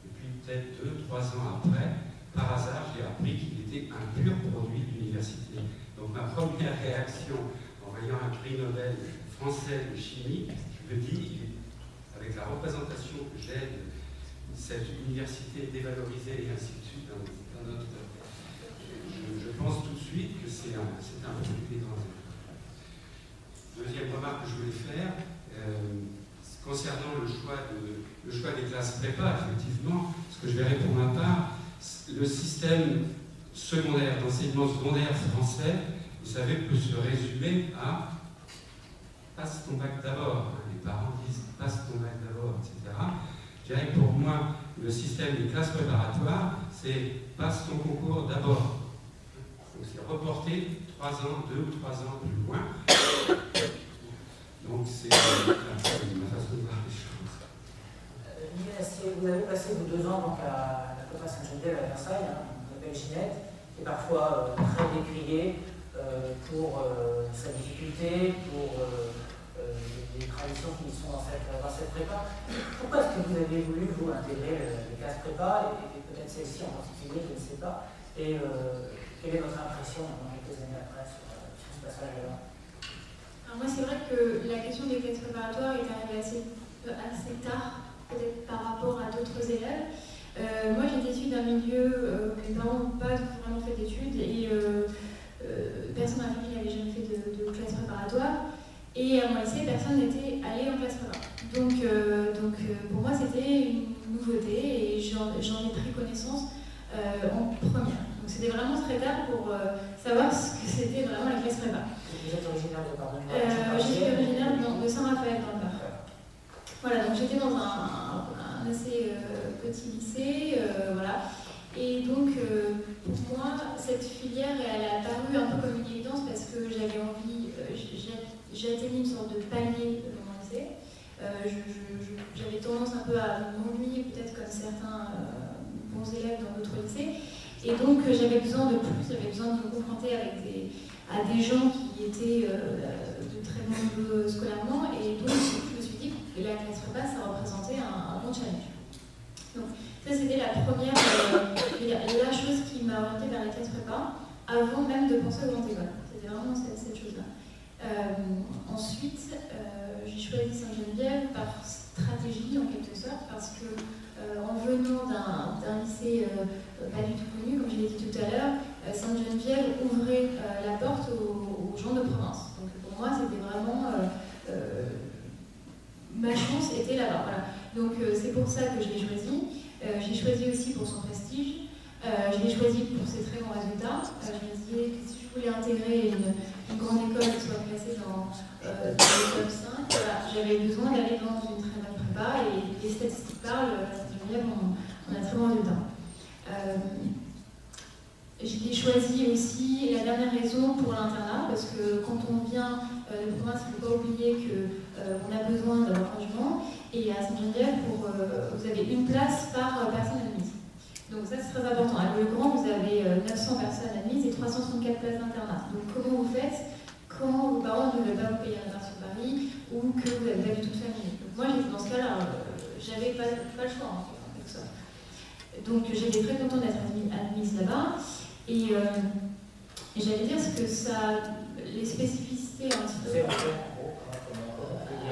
Et puis, peut-être 2-3 ans après, par hasard, j'ai appris qu'il était un pur produit de l'université. Donc, ma première réaction en voyant un prix Nobel français de chimie, je me dis, avec la représentation que j'ai de cette université dévalorisée et ainsi de suite dans notre... Je pense tout de suite que c'est un produit des grandes écoles. Deuxième remarque que je voulais faire, concernant le choix des classes prépa, effectivement, ce que je verrai pour ma part, le système secondaire, d'enseignement secondaire français, vous savez, peut se résumer à passe ton bac d'abord. Les parents disent passe ton bac d'abord, etc. Je dirais que pour moi, le système des classes préparatoires, c'est passe ton concours d'abord. Donc c'est reporter 3 ans, 2 ou 3 ans plus loin. Donc c'est ma façon de voir les choses. Vous avez passé vos 2 ans donc, à la prépa Saint-Geneviève à Versailles, on l'appelle Ginette, qui est parfois très décriée pour sa difficulté, pour les traditions qui sont dans cette prépa. Pourquoi est-ce que vous avez voulu, vous, intégrer les classes prépa, et peut-être celle-ci en particulier, je ne sais pas, et quelle est votre impression dans quelques années après sur ce passage-là? Alors moi, c'est vrai que la question des classes préparatoires est arrivée assez tard, peut-être par rapport à d'autres élèves. Moi, j'étais issue d'un milieu, mes parents n'ont pas vraiment fait d'études et personne dans la famille n'avait jamais fait de classe préparatoire. Et à mon lycée, personne n'était allé en classe prépa. Donc pour moi, c'était une nouveauté et j'en ai pris connaissance en première. Donc c'était vraiment très tard pour savoir ce que c'était vraiment la classe prépa. Vous êtes originaire de Paris? Je suis originaire de Saint-Raphaël dans le Var. Voilà, donc j'étais dans un assez petit lycée, voilà. Et donc, pour moi, cette filière, elle a apparu un peu comme une évidence parce que j'avais envie, j'ai atteint une sorte de palier dans mon lycée. J'avais tendance un peu à m'ennuyer, peut-être comme certains bons élèves dans d'autres lycées. Et donc, j'avais besoin de plus, j'avais besoin de me confronter à des gens qui étaient de très bon niveau scolairement. Et donc, je me suis dit que la classe prépa, ça représentait un bon challenge. Donc, ça, c'était la première, la chose qui m'a orientée vers la classe prépa, avant même de penser aux grandes écoles. C'était vraiment cette chose-là. Ensuite, j'ai choisi Sainte-Geneviève par stratégie, en quelque sorte, parce que en venant d'un lycée pas du tout connu, comme je l'ai dit tout à l'heure, Sainte-Geneviève ouvrait la porte aux gens de province. Donc pour moi, c'était vraiment ma chance était là-bas. Voilà. Donc c'est pour ça que je l'ai choisi. J'ai choisi aussi pour son prestige. Je l'ai choisi pour ses très bons résultats. Je me disais que si je voulais intégrer une grande école qui soit classée dans le top 5, voilà, j'avais besoin d'aller dans une très bonne prépa et les statistiques parlent, on a très bons résultats. Je l'ai choisi aussi, la dernière raison, pour l'internat, parce que quand on vient de province, il ne faut pas oublier qu'on a besoin d'avoir un logement. Et à Sainte-Geneviève, vous avez une place par personne admise. Donc ça, c'est très important. À Le Grand, vous avez 900 personnes admises et 364 places d'internat. Donc comment vous faites quand vos parents ne veulent pas vous payer un appart sur Paris ou que vous n'avez pas du tout de famille? Donc moi, j'étais dans ce cas-là, j'avais pas le choix, en quelque sorte. Donc j'étais très contente d'être admise là-bas. Et j'allais dire ce que ça, les spécificités un petit peu.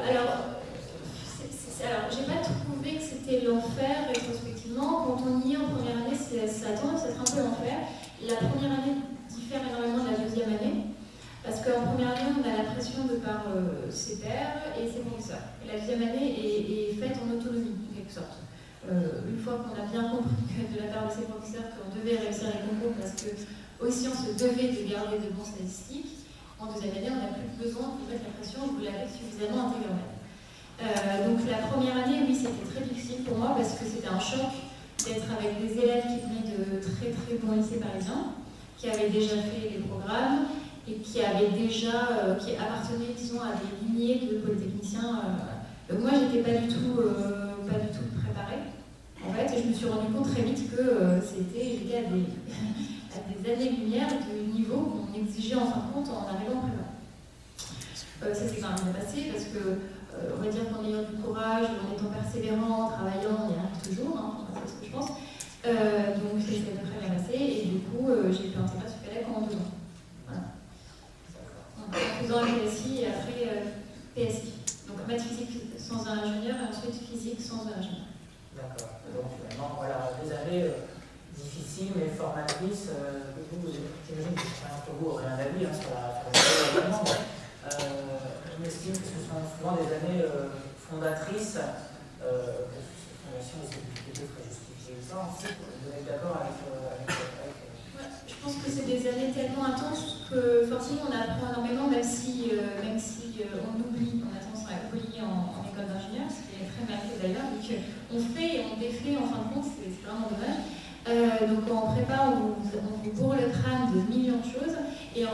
Alors, j'ai pas trouvé que c'était l'enfer rétrospectivement. Quand on y est en première année, ça a tendance à être un peu l'enfer. La première année diffère énormément de la deuxième année, parce qu'en première année, on a la pression de par ses pairs et ses professeurs. Et la deuxième année est faite en autonomie, en quelque sorte. Une fois qu'on a bien compris que de la part de ses professeurs qu'on devait réussir les concours parce que aussi on se devait de garder de bons statistiques, en deuxième année, on n'a plus besoin de mettre la pression, vous l'avez suffisamment intégré. Donc la première année, oui, c'était très difficile pour moi parce que c'était un choc d'être avec des élèves qui venaient de très très bons lycées parisiens, qui avaient déjà fait les programmes et qui appartenaient, disons, à des lignées de polytechniciens. Donc moi, j'étais pas du tout préparée, en fait, et je me suis rendu compte très vite que j'étais à des années-lumière du niveau qu'on exigeait en fin de compte en arrivant en prépa. Ça s'est quand même bien passé parce que on va dire qu'en ayant du courage, en étant persévérant, en travaillant, on y arrive toujours, hein, c'est ce que je pense. Donc ça s'est très bien passé et du coup j'ai pu intégrer ce PLEC en 2 ans. Voilà. En faisant un PSI et après PSI. Donc maths physique sans un ingénieur et ensuite physique sans un ingénieur. D'accord. Donc finalement, voilà, des années difficiles mais formatrices. J'imagine que certains d'entre vous auraient un avis sur la également. Je m'estime que ce sont souvent des années fondatrices, fondation des difficultés très justifiées. Ça, ensuite, vous êtes d'accord avec ouais, je pense que c'est des années tellement intenses que forcément on apprend énormément, même si on oublie, on a tendance à oublier en école d'ingénieur, ce qui est très mal fait d'ailleurs, donc on fait et on défait en fin de compte, c'est vraiment dommage. Donc en prépa, on vous bourre le crâne de millions de choses, et en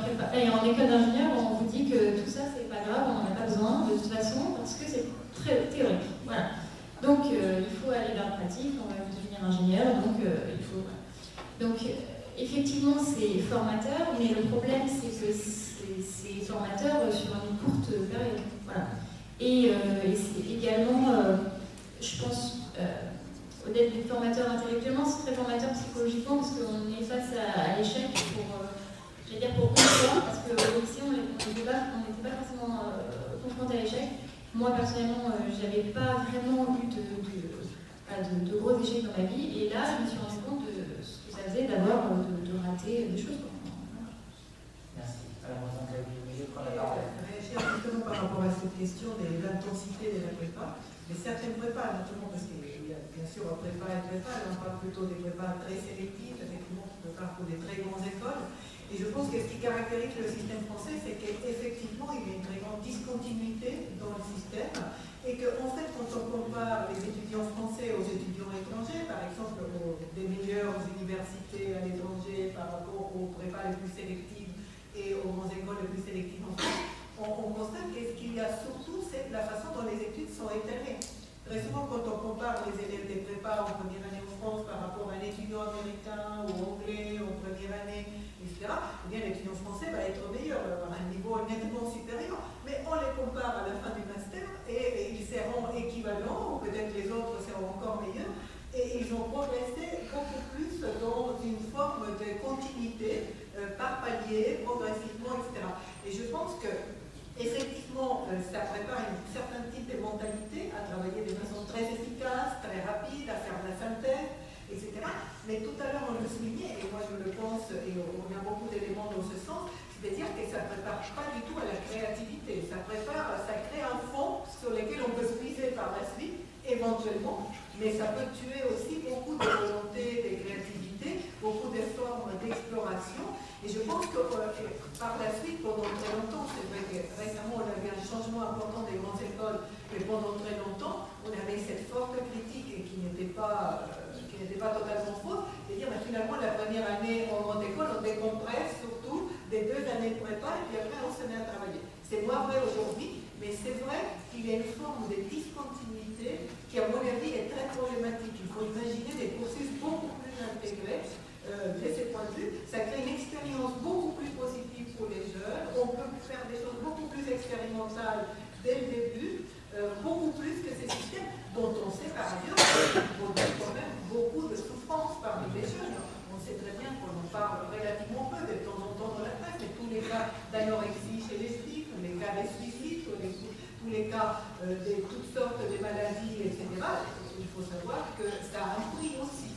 école d'ingénieur, on vous dit que tout ça c'est pas grave, on n'en a pas besoin de toute façon, parce que c'est très théorique. Voilà. Donc il faut aller vers le pratique, on va devenir ingénieur, donc il faut. Donc effectivement c'est formateur, mais le problème c'est que c'est formateur sur une courte période. Voilà. Et c'est également, je pense, au-delà des formateurs intellectuellement, c'est très formateur psychologiquement parce qu'on est face à l'échec pour une fois, parce qu'au lycée on n'était pas forcément moi personnellement, j'avais pas vraiment eu de gros échecs dans ma vie, et là, je me suis rendu compte de ce que ça faisait d'avoir de rater des choses. Merci. Alors, donc, je prends la parole. Réagir justement par rapport à cette question de l'intensité de la prépa, mais certaines prépas, notamment parce qu'il y a bien sûr prépa et prépa, on parle plutôt des prépas très sélectives, effectivement, qui préparent pour des très grandes écoles. Et je pense que ce qui caractérise le système français, c'est qu'effectivement, il y a une très grande discontinuité dans le système, et qu'en fait, quand on compare les étudiants français aux étudiants étrangers, par exemple, des meilleures universités à l'étranger par rapport aux prépas les plus sélectives et aux grandes écoles les plus sélectives en France, on constate que ce qu'il y a surtout, c'est la façon dont les études sont étalées. Très souvent, quand on compare les élèves des prépas en première année en France par rapport à un étudiant américain ou anglais en première année, etc., eh bien l'étudiant français va être meilleur, va avoir un niveau nettement supérieur. Mais on les compare à la fin du master et ils seront équivalents, ou peut-être les autres seront encore meilleurs, et ils ont progressé beaucoup plus dans une forme de continuité, par palier, progressivement, etc. Et je pense que effectivement, ça prépare un certain type de mentalité à travailler de façon très efficace, très rapide, à faire de la synthèse, etc. Mais tout à l'heure, on le soulignait, et moi je le pense, et on a beaucoup d'éléments dans ce sens, c'est-à-dire que ça ne prépare pas du tout à la créativité. Ça crée un fond sur lequel on peut se puiser par la suite, éventuellement, mais ça peut tuer aussi beaucoup de volonté, de créativité, beaucoup de formes d'exploration. Et je pense que par la suite, pendant très longtemps, c'est vrai que récemment on avait un changement important des grandes écoles, mais pendant très longtemps, on avait cette forte critique qui n'était pas totalement fausse, et dire mais finalement la première année en grande école, on décompresse surtout des 2 années de prépa, et puis après on se met à travailler. C'est moins vrai aujourd'hui, mais c'est vrai qu'il y a une forme de discontinuité qui, à mon avis, est très problématique. Il faut imaginer des cursus beaucoup plus intégrés. De ce point de vue, ça crée une expérience beaucoup plus positive pour les jeunes. On peut faire des choses beaucoup plus expérimentales dès le début, beaucoup plus que ces systèmes dont on sait par ailleurs qu'il produisent quand même beaucoup de souffrance parmi les jeunes. On sait très bien qu'on en parle relativement peu de temps en temps dans la presse, mais tous les cas d'anorexie chez les filles, tous les cas de suicide, tous les cas de toutes sortes de maladies, etc. Il faut savoir que ça a un prix aussi.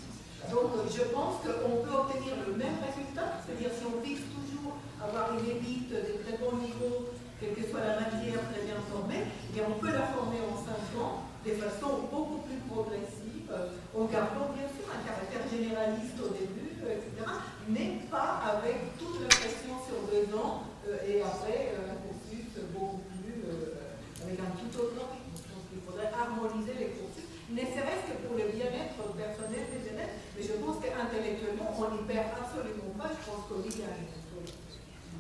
Donc je pense qu'on peut obtenir le même résultat, c'est-à-dire si on vise toujours avoir une élite de très bon niveau, quelle que soit la matière très bien formée, eh bien on peut la former en 5 ans de façon beaucoup plus progressive, en gardant bien sûr un caractère généraliste au début, etc., mais pas avec toute la pression sur 2 ans et après un cursus beaucoup plus, avec un tout autre rythme. Je pense qu'il faudrait harmoniser les cursus, ne serait-ce que pour le bien-être personnel des élèves, mais je pense qu'intellectuellement, on n'y perd absolument pas. Je pense qu'au lit, il y a une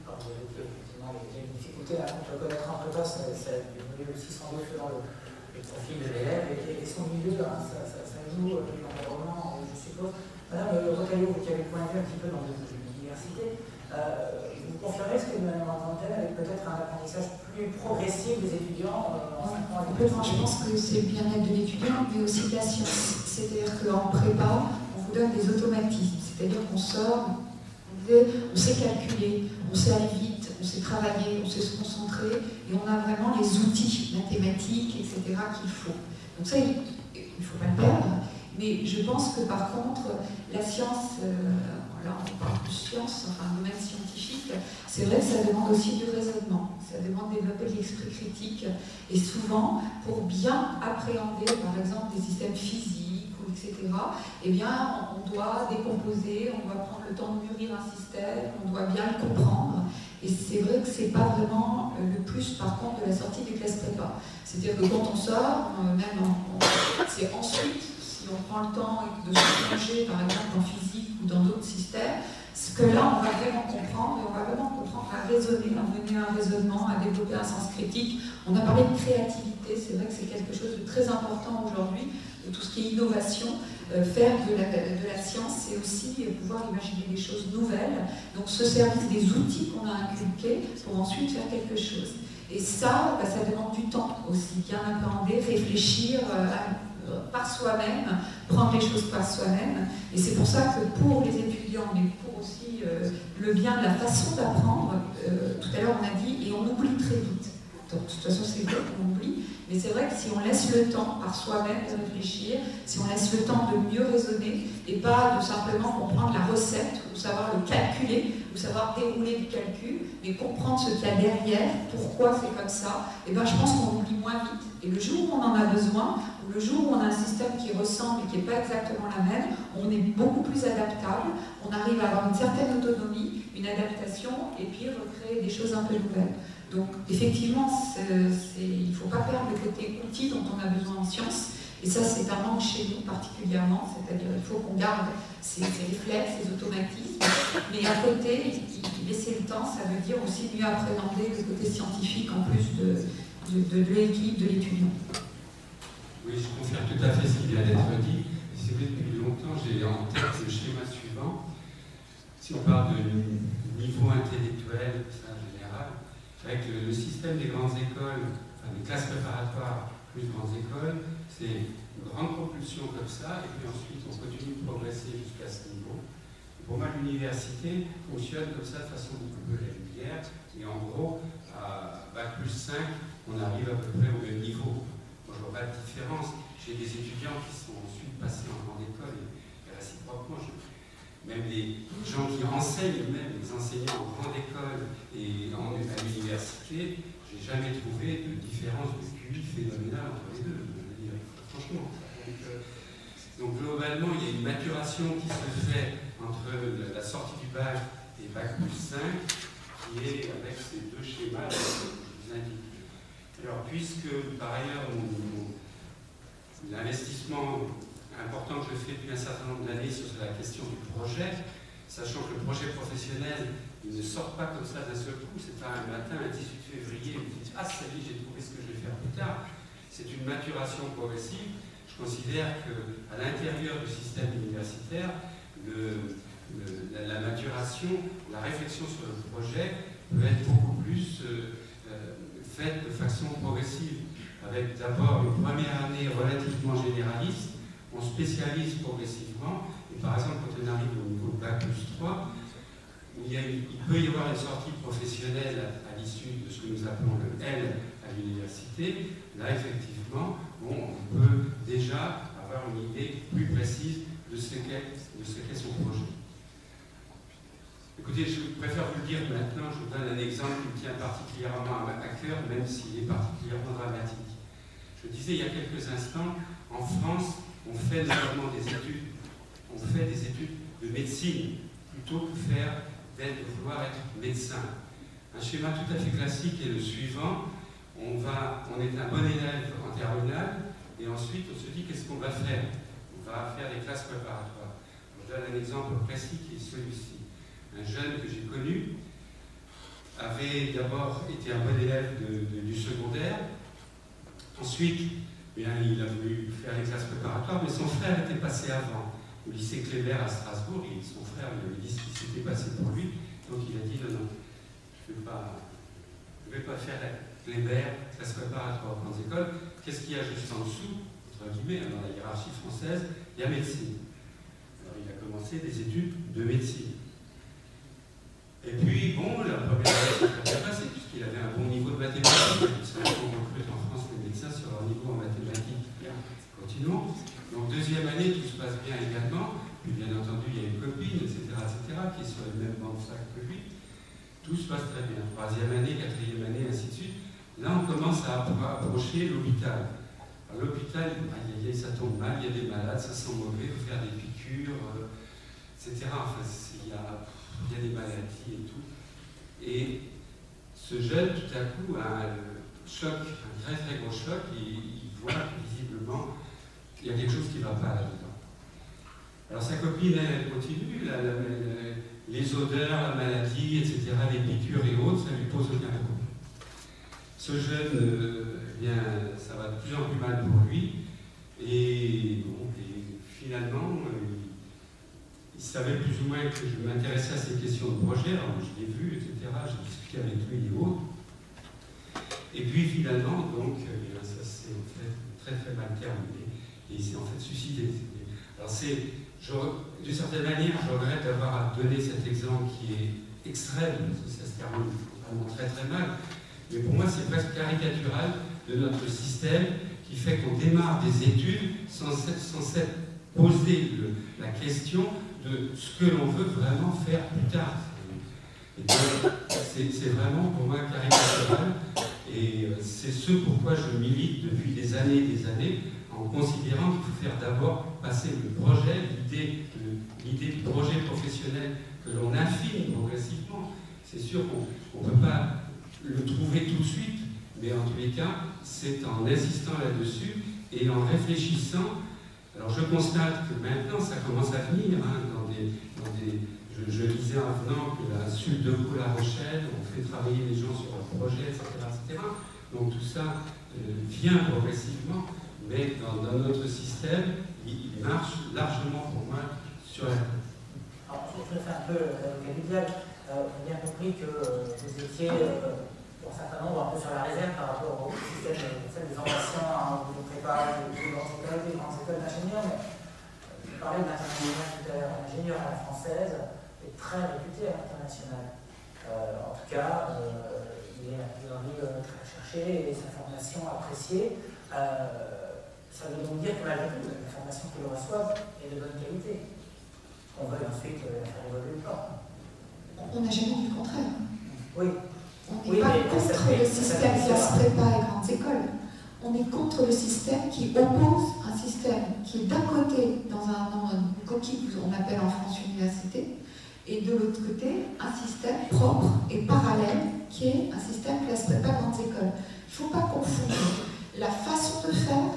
Effectivement, les difficultés à reconnaître un prépa, ça évolue aussi sans doute selon le profil de l'élève et son milieu, hein, ça joue l'environnement, je suppose. Madame Rocaillot, vous qui avez pointé un petit peu dans l'université, vous confirmez ce que Mme Rantaine avec peut-être un apprentissage plus progressif des étudiants en 5 ans? Complètement, je pense que c'est le bien-être de l'étudiant, mais aussi de la science. C'est-à-dire qu'en prépa, on vous donne des automatismes, c'est-à-dire qu'on sort, on sait calculer, on sait aller vite, on sait travailler, on sait se concentrer, et on a vraiment les outils mathématiques, etc. qu'il faut. Donc ça, il ne faut pas le perdre, mais je pense que par contre, la science, là on parle de science, enfin un domaine scientifique, c'est vrai que ça demande aussi du raisonnement, ça demande de développer l'esprit critique, et souvent, pour bien appréhender par exemple des systèmes physiques, etc., eh bien, on doit décomposer, on doit prendre le temps de mûrir un système, on doit bien le comprendre. Et c'est vrai que c'est pas vraiment le plus, par contre, de la sortie des classes prépa. C'est-à-dire que quand on sort, c'est ensuite, si on prend le temps de se plonger, par exemple, en physique ou dans d'autres systèmes, ce que là, on va vraiment comprendre, et on va vraiment comprendre à raisonner, à mener un raisonnement, à développer un sens critique. On a parlé de créativité, c'est vrai que c'est quelque chose de très important aujourd'hui, de tout ce qui est innovation. Faire de la science, c'est aussi pouvoir imaginer des choses nouvelles. Donc ce service des outils qu'on a inculqués pour ensuite faire quelque chose. Et ça, ça demande du temps aussi, bien appréhender, réfléchir par soi-même, prendre les choses par soi-même. Et c'est pour ça que pour les étudiants, mais pour aussi le bien de la façon d'apprendre, tout à l'heure on a dit, et on oublie très vite. de toute façon, c'est vrai qu'on oublie. Mais c'est vrai que si on laisse le temps par soi-même de réfléchir, si on laisse le temps de mieux raisonner, et pas de simplement comprendre la recette, ou savoir le calculer, ou savoir dérouler du calcul, mais comprendre ce qu'il y a derrière, pourquoi c'est comme ça, et ben je pense qu'on oublie moins vite. Et le jour où on en a besoin, ou le jour où on a un système qui ressemble et qui n'est pas exactement la même, on est beaucoup plus adaptable, on arrive à avoir une certaine autonomie, une adaptation, et puis recréer des choses un peu nouvelles. Donc effectivement, il ne faut pas perdre le côté outil dont on a besoin en sciences, et ça c'est un manque chez nous particulièrement, c'est-à-dire il faut qu'on garde ces réflexes, ces automatismes, mais à côté, laisser le temps, ça veut dire aussi mieux appréhender le côté scientifique en plus de l'équipe, de l'étudiant. Oui, je confirme tout à fait ce qui vient d'être dit. C'est vrai, depuis longtemps, j'ai en tête le schéma suivant. Si on parle de niveau intellectuel, ça, en général, avec le système des grandes écoles, enfin des classes préparatoires plus grandes écoles, c'est une grande propulsion comme ça, et puis ensuite on continue de progresser jusqu'à ce niveau. Pour moi, l'université fonctionne comme ça de façon beaucoup plus régulière, et en gros, à Bac plus 5, on arrive à peu près au même niveau. Moi, je ne vois pas de différence. J'ai des étudiants qui sont ensuite passés en grande école, et réciproquement, même les gens qui enseignent, même les enseignants en grande école et à l'université, je n'ai jamais trouvé de différence de QI phénoménale entre les deux, je veux dire, franchement. Donc globalement, il y a une maturation qui se fait entre la sortie du bac et Bac plus 5, qui est avec ces deux schémas que je vous indique. Alors, puisque par ailleurs, l'investissement important que je fais depuis un certain nombre d'années sur la question du projet, sachant que le projet professionnel, il ne sort pas comme ça d'un seul coup, c'est pas un matin, un 18 février, vous dites « Ah, ça y est, j'ai trouvé ce que je vais faire plus tard ». C'est une maturation progressive. Je considère qu'à l'intérieur du système universitaire, la maturation, la réflexion sur le projet peut être beaucoup plus faite de façon progressive, avec d'abord une première année relativement généraliste, on spécialise progressivement, et par exemple quand on arrive au niveau de Bac plus 3, où il peut y avoir une sortie professionnelle à l'issue de ce que nous appelons le L à l'université, là effectivement, on peut déjà avoir une idée plus précise de ce qu'est son projet. Écoutez, je préfère vous le dire maintenant, je vous donne un exemple qui me tient particulièrement à cœur, même s'il est particulièrement dramatique. Je disais il y a quelques instants, en France, on fait notamment des études de médecine, plutôt que de vouloir être médecin. Un schéma tout à fait classique est le suivant, on est un bon élève en terminale, et ensuite on se dit qu'est-ce qu'on va faire? On va faire des classes préparatoires. Je donne un exemple précis qui est celui-ci. Un jeune que j'ai connu avait d'abord été un bon élève du secondaire. Ensuite, il a voulu faire les classes préparatoires, mais son frère était passé avant, au lycée Kléber à Strasbourg, et son frère lui avait dit ce qui s'était passé pour lui. Donc il a dit non, je ne vais pas faire Kléber, classe préparatoire aux grandes écoles. Qu'est-ce qu'il y a juste en dessous, entre guillemets, dans la hiérarchie française? Il y a médecine. Alors il a commencé des études de médecine. Et puis, bon, la première année s'est très bien passée, puisqu'il avait un bon niveau de mathématiques. C'est vrai qu'on recrute en France les médecins sur leur niveau en mathématiques. Bien, continuons. Donc, deuxième année, tout se passe bien également. Puis, bien entendu, il y a une copine, etc., qui est sur le même banc de fac que lui. Tout se passe très bien. Troisième année, quatrième année, ainsi de suite. Là, on commence à approcher l'hôpital. Alors, l'hôpital, ça tombe mal, il y a des malades, ça sent mauvais, il faut faire des piqûres, etc. Enfin, il y a des maladies et tout. Et ce jeune, tout à coup, a un choc, un très très gros choc, et il voit que visiblement il y a quelque chose qui ne va pas là-dedans. Alors sa copine, elle continue, les odeurs, la maladie, etc., les piqûres et autres, ça ne lui pose aucun problème. Ce jeune, ça va de plus en plus mal pour lui, et finalement, il savait plus ou moins que je m'intéressais à ces questions de projet, alors je l'ai vu, etc., j'ai discuté avec lui et autres. Et puis finalement, donc, ça s'est en fait très très mal terminé, et il s'est en fait suicidé. Alors d'une certaine manière, je regrette d'avoir donné cet exemple qui est extrême, parce que ça se termine vraiment très très mal, mais pour moi c'est presque caricatural de notre système qui fait qu'on démarre des études sans s'être posé la question de ce que l'on veut vraiment faire plus tard. C'est vraiment pour moi caricatural, et c'est ce pourquoi je milite depuis des années, en considérant qu'il faut faire d'abord passer le projet, l'idée du projet professionnel que l'on affine progressivement. C'est sûr qu'on ne peut pas le trouver tout de suite, mais en tous les cas, c'est en insistant là-dessus et en réfléchissant. Alors je constate que maintenant ça commence à venir, je lisais en venant que la Sud de La Rochelle, on fait travailler les gens sur leur projet, etc. Donc tout ça vient progressivement, mais dans notre système, il marche largement pour moi sur la... Alors, je fais un peu l'avocat du diable. J'ai bien compris que vous étiez, pour un certain nombre, un peu sur la réserve par rapport au système des ambitions, hein, vous préparez des grandes écoles d'ingénieurs, mais vous parlez de l'international tout à l'heure. L'ingénieur à la française est très réputé à l'international. En tout cas, il est a priori très recherché et sa formation appréciée. Ça veut donc dire que malgré tout, la formation qu'ils reçoivent est de bonne qualité. On va ensuite faire évoluer le plan. On n'a jamais dit le contraire. Oui. On n'est pas contre le système classe prépa et grandes écoles. On est contre le système qui oppose un système qui est d'un côté dans une coquille qu'on appelle en France université, et de l'autre côté un système propre et parallèle qui est un système classe prépa grandes écoles. Il ne faut pas confondre la façon de faire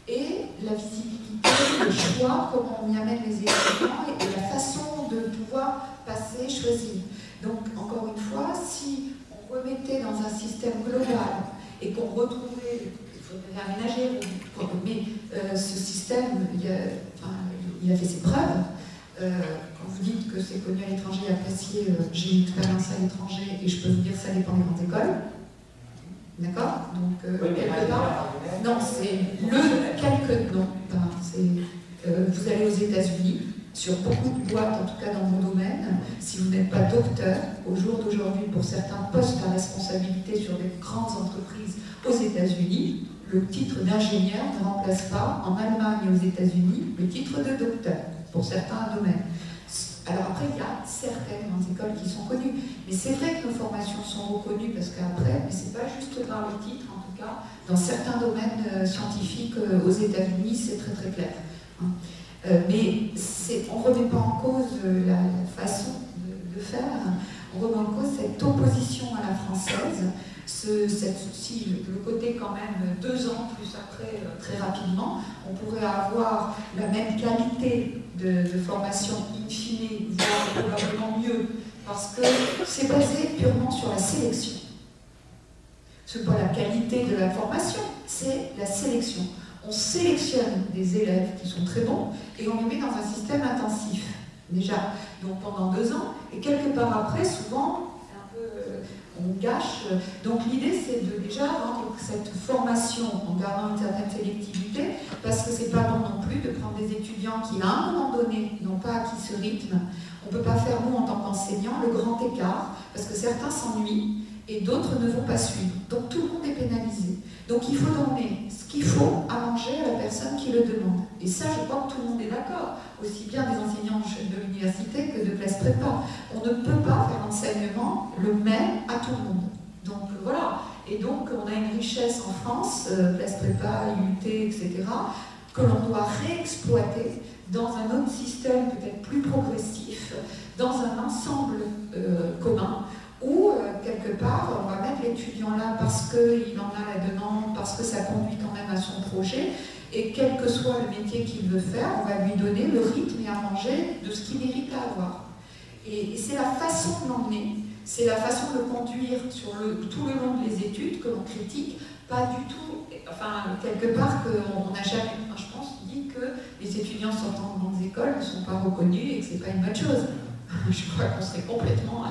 et la visibilité, le choix, comment on y amène les étudiants et la façon de pouvoir passer, choisir. Donc, encore une fois, si on remettait dans un système global et qu'on retrouvait, il faudrait aménager, mais ce système, il a fait ses preuves. Quand vous dites que c'est connu à l'étranger, apprécié, j'ai une expérience à l'étranger et je peux vous dire que ça dépend des grandes écoles. D'accord? Donc, quelque part, non, c'est quelques noms. Vous allez aux États-Unis, sur beaucoup de boîtes, en tout cas dans mon domaine, si vous n'êtes pas docteur, au jour d'aujourd'hui, pour certains postes à responsabilité sur des grandes entreprises aux États-Unis, le titre d'ingénieur ne remplace pas, en Allemagne et aux États-Unis, le titre de docteur, pour certains domaines. Alors après, il y a certaines grandes écoles qui sont connues, mais c'est vrai que nos formations sont reconnues parce qu'après, mais c'est pas juste par le titre, en tout cas, dans certains domaines scientifiques aux États-Unis, c'est très très clair. Mais on ne remet pas en cause la façon de faire, on remet en cause cette opposition à la française, le côté quand même 2 ans plus après, très rapidement, on pourrait avoir la même qualité de formation in fine, voire probablement mieux, parce que c'est basé purement sur la sélection. Ce n'est pas la qualité de la formation, c'est la sélection. On sélectionne des élèves qui sont très bons et on les met dans un système intensif, déjà, donc pendant 2 ans, et quelque part après, souvent, on gâche. Donc l'idée, c'est de déjà rendre cette formation en gardant une certaine sélectivité, parce que c'est pas bon non plus de prendre des étudiants qui, à un moment donné, n'ont pas acquis ce rythme. On ne peut pas faire, nous, en tant qu'enseignants, le grand écart, parce que certains s'ennuient et d'autres ne vont pas suivre. Donc tout le monde est pénalisé. Donc il faut donner ce qu'il faut à manger à la personne qui le demande. Et ça, je crois que tout le monde est d'accord, aussi bien des enseignants de l'université que de classe prépa. On ne peut pas faire l'enseignement le même à tout le monde. Donc voilà. Et donc on a une richesse en France, classe prépa, IUT, etc., que l'on doit réexploiter dans un autre système peut-être plus progressif, dans un ensemble commun, où, quelque part, on va mettre l'étudiant là parce qu'il en a la demande, parce que ça conduit quand même à son projet, et quel que soit le métier qu'il veut faire, on va lui donner le rythme et à manger de ce qu'il mérite à avoir. Et c'est la façon de l'emmener, c'est la façon de le conduire sur tout le long des études que l'on critique, pas du tout, enfin, quelque part, qu'on n'a jamais, je pense, dit que les étudiants sortant de grandes écoles ne sont pas reconnus et que c'est pas une bonne chose. Je crois qu'on serait complètement...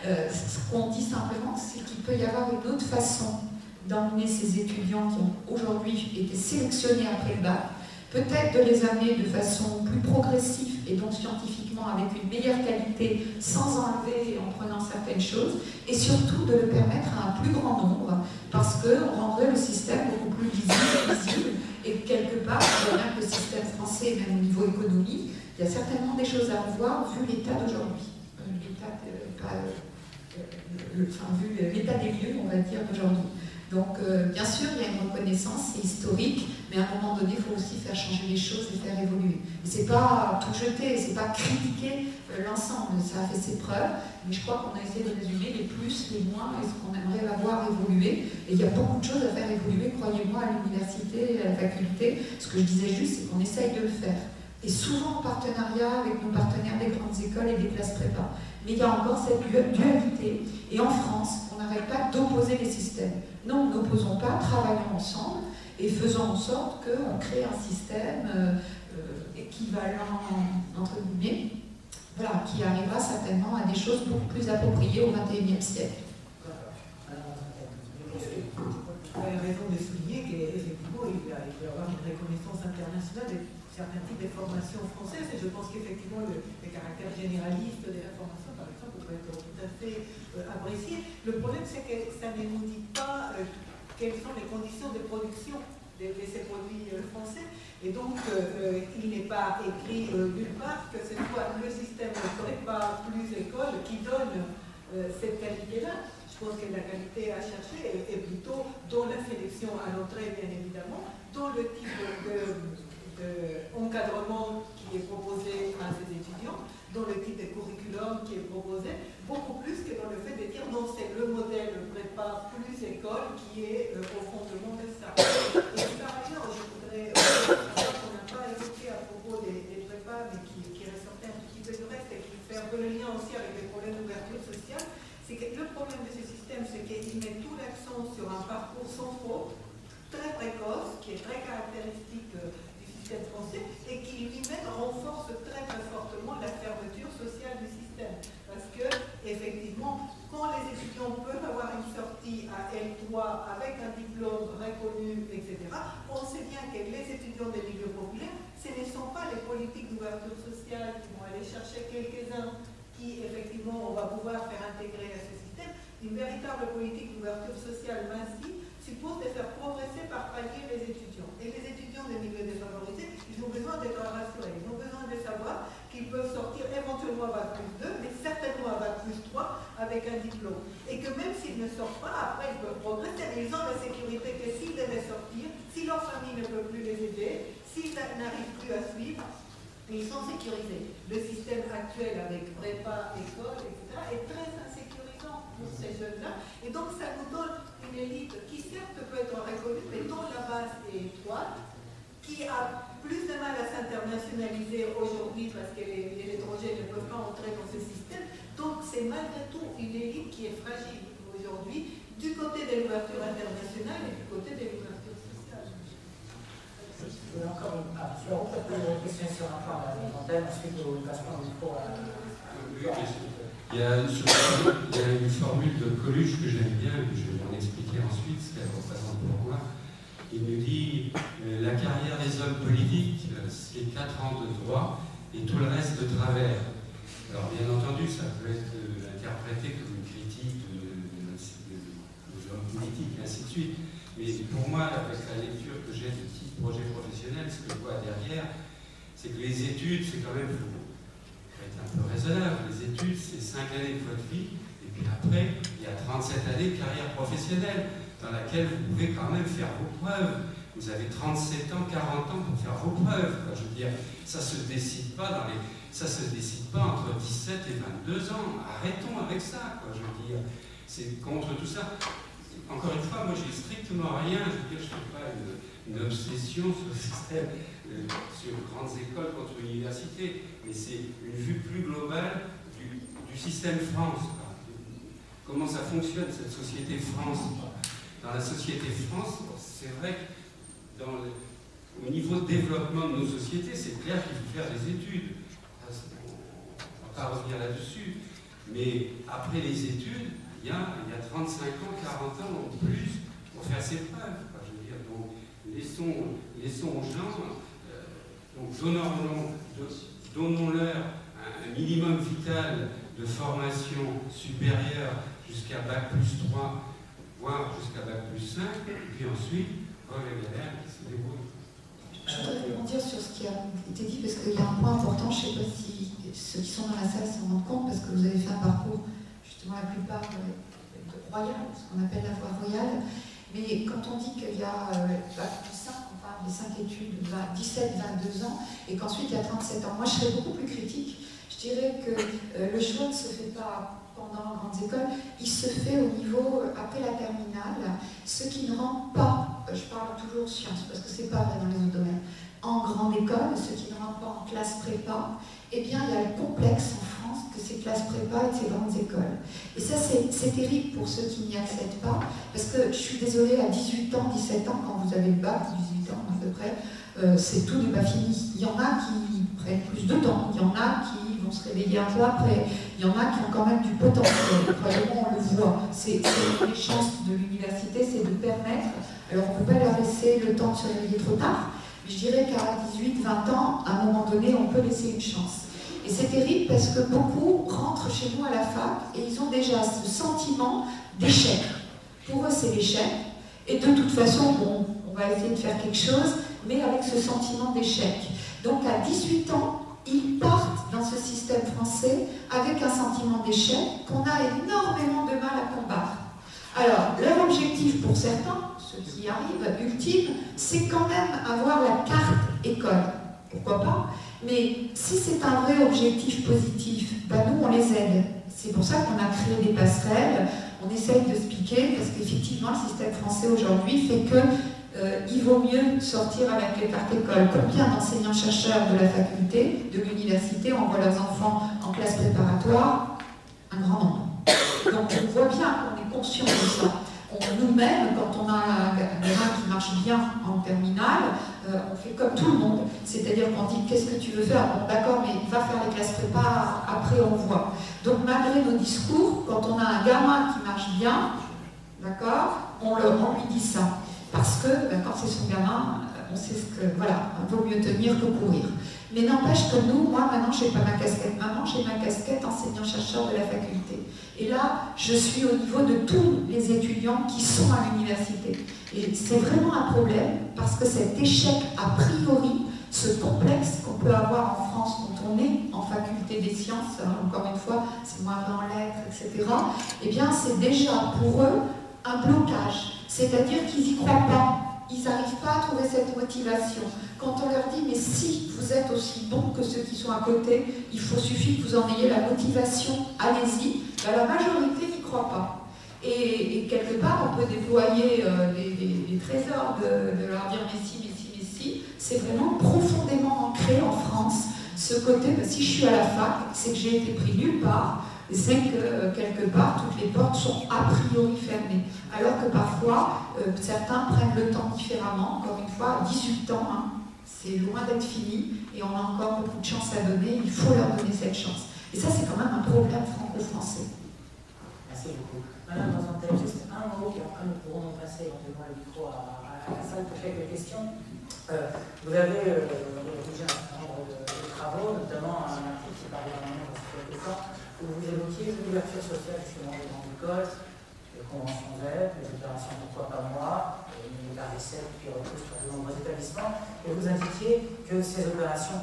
ce qu'on dit simplement, c'est qu'il peut y avoir une autre façon d'emmener ces étudiants qui ont aujourd'hui été sélectionnés après le bac, peut-être de les amener de façon plus progressive et donc scientifiquement avec une meilleure qualité, sans enlever en prenant certaines choses, et surtout de le permettre à un plus grand nombre, parce qu'on rendrait le système beaucoup plus visible, et quelque part, on voit bien que le système français, même au niveau économique, il y a certainement des choses à revoir vu l'état d'aujourd'hui. Vu l'état des lieux, on va dire, d'aujourd'hui. Donc, bien sûr, il y a une reconnaissance, c'est historique, mais à un moment donné, il faut aussi faire changer les choses et faire évoluer. Et c'est pas tout jeter, c'est pas critiquer l'ensemble, ça a fait ses preuves, mais je crois qu'on a essayé de résumer les plus, les moins, et ce qu'on aimerait avoir évolué. Et il y a beaucoup de choses à faire évoluer, croyez-moi, à l'université, à la faculté. Ce que je disais juste, c'est qu'on essaye de le faire. Et souvent en partenariat avec nos partenaires des grandes écoles et des classes prépa. Mais il y a encore cette dualité. Et en France, on n'arrête pas d'opposer les systèmes. Non, n'opposons pas, travaillons ensemble et faisons en sorte qu'on crée un système équivalent, entre guillemets, voilà, qui arrivera certainement à des choses beaucoup plus appropriées au XXIe siècle. Vous avez raison de souligner qu'effectivement, il va y avoir une reconnaissance internationale de certains types de formations françaises, et je pense qu'effectivement, le caractère généraliste de la formation, par exemple, peut être tout à fait apprécié. Le problème, c'est que ça ne nous dit pas quelles sont les conditions de production de ces produits français, et donc il n'est pas écrit nulle part que ce soit le système prépa plus école qui donne cette qualité-là. Je pense que la qualité à chercher est plutôt dans la sélection à l'entrée, bien évidemment, dans le type d'encadrement qui est proposé à ces étudiants, dans le type de curriculum qui est proposé, beaucoup plus que dans le fait de dire non, c'est le modèle prépa plus école qui est au fondement de ça. Et par ailleurs, je voudrais savoir qu'on n'a pas évoqué à propos des prépas, mais qui ressortait un petit peu du reste et qui fait un peu le lien aussi avec les problèmes d'ouverture sociale, c'est que le problème de ce système, c'est qu'il met tout l'accent sur un parcours sans faute, très précoce, qui est très caractéristique du système français, et qui lui-même renforce très très fortement la fermeture sociale du système. Parce que, effectivement, quand les étudiants peuvent avoir une sortie à L3 avec un diplôme reconnu, etc., on sait bien que les étudiants des milieux populaires, ce ne sont pas les politiques d'ouverture sociale qui vont aller chercher quelques-uns qui, effectivement, on va pouvoir faire intégrer à ce système. Une véritable politique d'ouverture sociale massive suppose de faire progresser par palier les étudiants. Et les étudiants des milieux défavorisés, ils ont besoin d'être rassurés. Ils ont besoin de savoir qu'ils peuvent sortir éventuellement à Bac plus 2, mais certainement à Bac plus 3 avec un diplôme. Et que même s'ils ne sortent pas, après ils peuvent progresser. Mais ils ont la sécurité que s'ils devaient sortir, si leur famille ne peut plus les aider, s'ils n'arrivent plus à suivre, ils sont sécurisés. Le système actuel avec prépa, école, etc. est très insécurisant pour ces jeunes-là. Et donc ça nous donne une élite qui certes peut être reconnue, mais dont la base est étroite, qui a plus de mal à s'internationaliser aujourd'hui parce que les étrangers ne peuvent pas entrer dans ce système. Donc c'est malgré tout une élite qui est fragile aujourd'hui du côté de l'ouverture internationale et du côté de l'ouverture sociale. Il y a encore une question sur un plan alimentaire, ensuite nous passons au micro à... Il y a une formule de Coluche que j'aime bien, que je vais en expliquer ensuite ce qu'elle représente pour moi. Il nous dit la carrière des hommes politiques, c'est 4 ans de droit et tout le reste de travers. Alors bien entendu, ça peut être interprété comme une critique de l'homme politique et ainsi de suite. Mais pour moi, avec la lecture que j'ai de petits projets professionnels, ce que je vois derrière, c'est que les études, c'est quand même, il faut être un peu raisonnable. Les études, c'est 5 années de votre vie, et puis après, il y a 37 années de carrière professionnelle, dans laquelle vous pouvez quand même faire vos preuves. Vous avez 37 ans, 40 ans pour faire vos preuves. Quoi. Je veux dire, ça ne se décide pas entre 17 et 22 ans. Arrêtons avec ça, quoi. Je veux dire, c'est contre tout ça. Encore une fois, moi j'ai strictement rien, je veux dire, je ne fais pas une obsession sur le système, sur grandes écoles contre l'université, mais c'est une vue plus globale du système France. Quoi. Comment ça fonctionne, cette société France. Dans la société France, c'est vrai que au niveau de développement de nos sociétés, c'est clair qu'il faut faire des études. On ne va pas revenir là-dessus, mais après les études, il y a 35 ans, 40 ans en plus pour faire ses preuves. Quoi. Je veux dire, donc, laissons aux gens Donc donnons-leur un minimum vital de formation supérieure jusqu'à Bac+3, voire jusqu'à Bac+5, et puis ensuite, les galères qui se débrouillent. Je voudrais rebondir sur ce qui a été dit, parce qu'il y a un point important, je ne sais pas si ceux qui sont dans la salle s'en rendent compte, parce que vous avez fait un parcours, justement la plupart royal, ce qu'on appelle la voie royale, mais quand on dit qu'il y a Bac+5, on parle des 5 études, 17-22 ans, et qu'ensuite il y a 37 ans. Moi je serais beaucoup plus critique, je dirais que le choix ne se fait pas pendant les grandes écoles, il se fait au niveau, après la terminale, ceux qui ne rentrent pas, je parle toujours sciences, parce que c'est pas vrai dans les autres domaines, en grande école, ceux qui ne rentrent pas en classe prépa, eh bien il y a le complexe en France que ces classes prépa et ces grandes écoles. Et ça c'est terrible pour ceux qui n'y accèdent pas, parce que je suis désolée, à 18 ans, 17 ans, quand vous avez le bac, 18 ans à peu près, c'est tout n'est pas fini. Il y en a qui prennent plus de temps, il y en a qui vont se réveiller un peu après, il y en a qui ont quand même du potentiel. Croyez-moi, on le voit. C'est les chances de l'université, c'est de permettre, alors on ne peut pas leur laisser le temps de se réveiller trop tard, mais je dirais qu'à 18-20 ans, à un moment donné, on peut laisser une chance. Et c'est terrible parce que beaucoup rentrent chez nous à la fac et ils ont déjà ce sentiment d'échec. Pour eux, c'est l'échec. Et de toute façon, bon, on va essayer de faire quelque chose, mais avec ce sentiment d'échec. Donc à 18 ans, ils partent dans ce système français avec un sentiment d'échec qu'on a énormément de mal à combattre. Alors, leur objectif pour certains, ceux qui arrivent, ultime, c'est quand même avoir la carte école. Pourquoi pas? Mais si c'est un vrai objectif positif, ben nous on les aide. C'est pour ça qu'on a créé des passerelles, on essaye de se piquer, parce qu'effectivement le système français aujourd'hui fait que il vaut mieux sortir avec les cartes écoles. Combien d'enseignants-chercheurs de la faculté, de l'université envoient leurs enfants en classe préparatoire? Un grand nombre. Donc on voit bien qu'on est conscient de ça. Nous-mêmes, quand on a un gamin qui marche bien en terminale, on fait comme tout le monde. C'est-à-dire qu'on dit qu'est-ce que tu veux faire? Bon d'accord, mais il va faire les classes prépa, après on voit. Donc malgré nos discours, quand on a un gamin qui marche bien, d'accord, on lui dit ça. Parce que quand c'est son gamin, on sait ce que, voilà, il vaut mieux tenir que courir. Mais n'empêche que nous, moi maintenant, je n'ai pas ma casquette maman, j'ai ma casquette enseignant-chercheur de la faculté. Et là, je suis au niveau de tous les étudiants qui sont à l'université. Et c'est vraiment un problème, parce que cet échec a priori, ce complexe qu'on peut avoir en France quand on est en faculté des sciences, hein, encore une fois, c'est moins vrai en lettres, etc., eh bien c'est déjà pour eux un blocage. C'est-à-dire qu'ils n'y croient pas. Ils n'arrivent pas à trouver cette motivation. Quand on leur dit, mais si vous êtes aussi bons que ceux qui sont à côté, suffit que vous en ayez la motivation, allez-y, ben, la majorité n'y croit pas. Et quelque part, on peut déployer les trésors de leur dire, mais si, c'est vraiment profondément ancré en France, ce côté, ben, si je suis à la fac, c'est que j'ai été pris nulle part, c'est que quelque part, toutes les portes sont a priori fermées. Alors que parfois, certains prennent le temps différemment. Encore une fois, à 18 ans, hein, c'est loin d'être fini et on a encore beaucoup de chance à donner. Il faut leur donner cette chance. Et ça, c'est quand même un problème franco-français. Merci beaucoup. Madame Rosenthal, juste un mot, et après nous pourrons passer éventuellement le micro à la salle pour quelques questions. Vous avez rédigé un certain nombre de travaux, notamment un article qui parlait énormément de quelque temps, où vous évoquiez l'ouverture sociale justement des grandes écoles, les conventions d'aide, les opérations Pourquoi pas moi, la recette qui repose sur de nombreux établissements, et vous indiquiez que ces opérations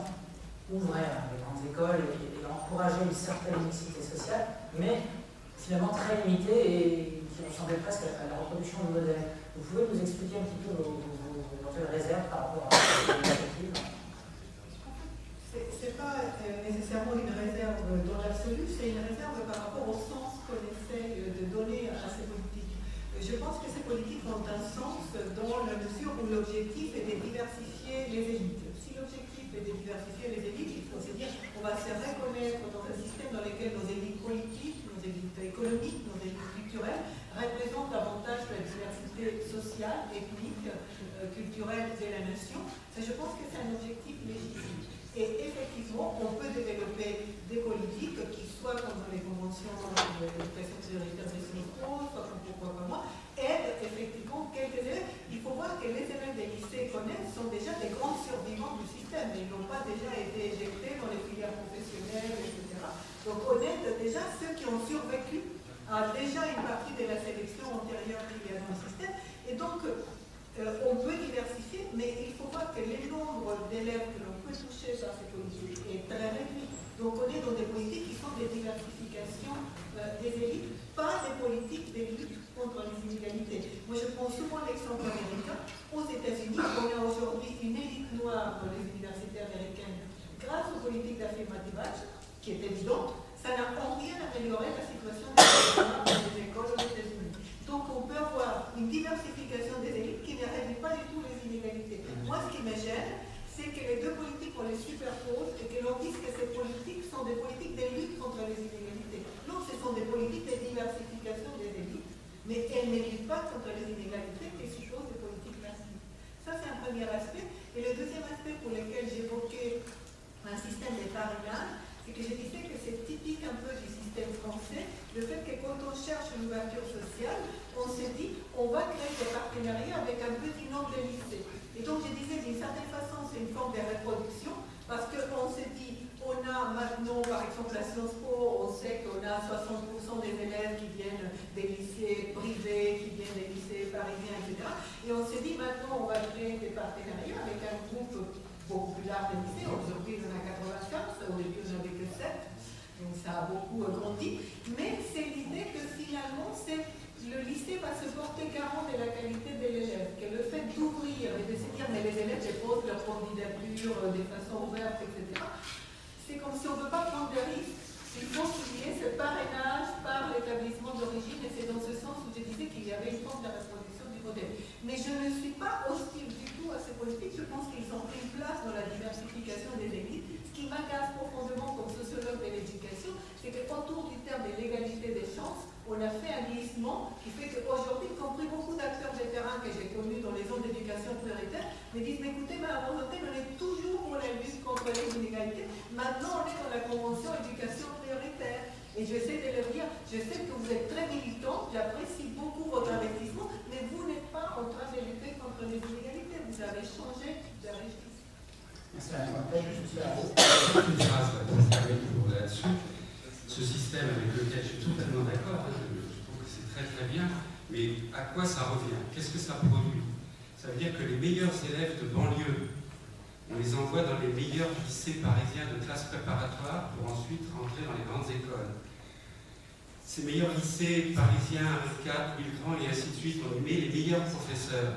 ouvraient les grandes écoles et encourageaient une certaine mixité sociale, mais finalement très limitée et qui ressemblait presque à la reproduction du modèle. Vous pouvez nous expliquer un petit peu vos réserves par rapport à cette initiative? C'est pas nécessairement une réserve dans l'absolu, c'est une réserve par rapport au sens qu'on essaie de donner à ces politiques. Je pense que ces politiques ont un sens dans la mesure où l'objectif est de diversifier les élites. Si l'objectif est de diversifier les élites, il faut se dire qu'on va se reconnaître dans un système dans lequel nos élites politiques, nos élites économiques, nos élites culturelles représentent davantage la diversité sociale, ethnique, culturelle de la nation. Je pense que c'est un objectif légitime. Et effectivement, on peut développer des politiques qui, soit comme dans les conventions de l'éducation prioritaire des Sciences Po, soit comme Pourquoi pas moi, aident effectivement quelques élèves. Il faut voir que les élèves des lycées connaissent sont déjà des grands survivants du système. Ils n'ont pas une partie de la sélection antérieure qu'il y a dans le système. Et donc, on peut diversifier, mais il faut voir que le nombre d'élèves que l'on peut toucher par ces politiques est très réduit. Donc, on est dans des politiques qui sont des diversifications des élites, pas des politiques de lutte contre les inégalités. Moi, je prends souvent l'exemple américain. Aux États-Unis, on a aujourd'hui une élite noire dans les universités américaines grâce aux politiques d'affirmative action, qui est évidente. Ça n'a en rien amélioré la situation des écoles aux États-Unis. Donc, on peut avoir une diversification des élites qui ne réduit pas du tout les inégalités. Moi, ce qui me gêne, c'est que les deux politiques, on les superpose et que l'on dise que ces politiques sont des politiques de lutte contre les inégalités. Non, ce sont des politiques de diversification des élites, mais elles ne luttent pas contre les inégalités qui supposent des politiques massives. Ça, c'est un premier aspect. Et le deuxième aspect pour lequel j'évoquais un système de parrainage, c'est que je disais que c'est typique un peu du système français, le fait que quand on cherche une ouverture sociale, on se dit on va créer des partenariats avec un petit nombre de lycées. Et donc je disais d'une certaine façon c'est une forme de reproduction, parce qu'on se dit on a maintenant par exemple à Sciences Po, on sait qu'on a 60% des élèves qui viennent des lycées privés, qui viennent des lycées parisiens, etc. Et on se dit maintenant on va créer des partenariats avec un groupe beaucoup plus large de lycées. Aujourd'hui, on en a 95, au début, on n'en avait que 7, donc ça a beaucoup grandi. Mais c'est l'idée que finalement, le lycée va se porter garant de la qualité de l'élève, que le fait d'ouvrir et de se dire, mais les élèves déposent leur candidature de façon ouverte, etc. C'est comme si on ne veut pas prendre de risques. Il faut qu'il y ait ce parrainage par l'établissement d'origine, et c'est dans ce sens où je disais qu'il y avait une forme de reproduction du modèle. Mais je ne suis pas hostile du tout à ces politiques, je pense qu'ils ont pris une place dans la diversification des élites. Ce qui m'agace profondément comme sociologue de l'éducation, c'est qu'autour du terme de l'égalité des chances, on a fait un glissement qui fait qu'aujourd'hui, y compris beaucoup d'acteurs de terrain que j'ai connus dans les zones d'éducation prioritaire, me disent, mais écoutez, mais à volonté, on est toujours pour la lutte contre les inégalités. Maintenant, on est dans la convention éducation prioritaire. Et j'essaie de leur dire, je sais que vous êtes très militants, j'apprécie beaucoup votre investissement, mais vous n'êtes pas en train de lutter contre les inégalités, vous avez changé de régime. Une phrase pour terminer là-dessus. Ce système avec lequel je suis totalement d'accord, je trouve que c'est très très bien, mais à quoi ça revient? Qu'est-ce que ça produit? Ça veut dire que les meilleurs élèves de banlieue, on les envoie dans les meilleurs lycées parisiens de classe préparatoire pour ensuite rentrer dans les grandes écoles. Ces meilleurs lycées parisiens, avec 4, 1000 francs et ainsi de suite, on y met les meilleurs professeurs.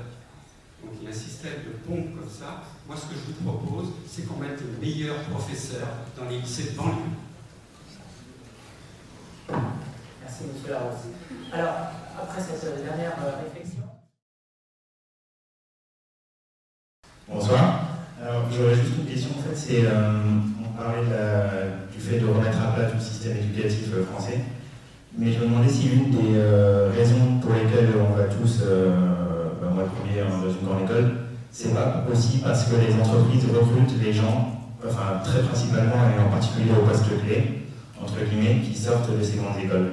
Donc il y a un système de pompe comme ça. Moi, ce que je vous propose, c'est qu'on mette les meilleurs professeurs dans les lycées de banlieue. Merci, M. Larose. Alors, après cette dernière réflexion. Bonsoir. Alors, j'aurais juste une question. En fait, c'est, on parlait du fait de remettre à plat tout le système éducatif français. Mais je me demandais si une des raisons pour lesquelles on va tous, moi le premier dans une grande école, c'est pas aussi parce que les entreprises recrutent les gens, enfin très principalement et en particulier au poste clé, entre guillemets, qui sortent de ces grandes écoles.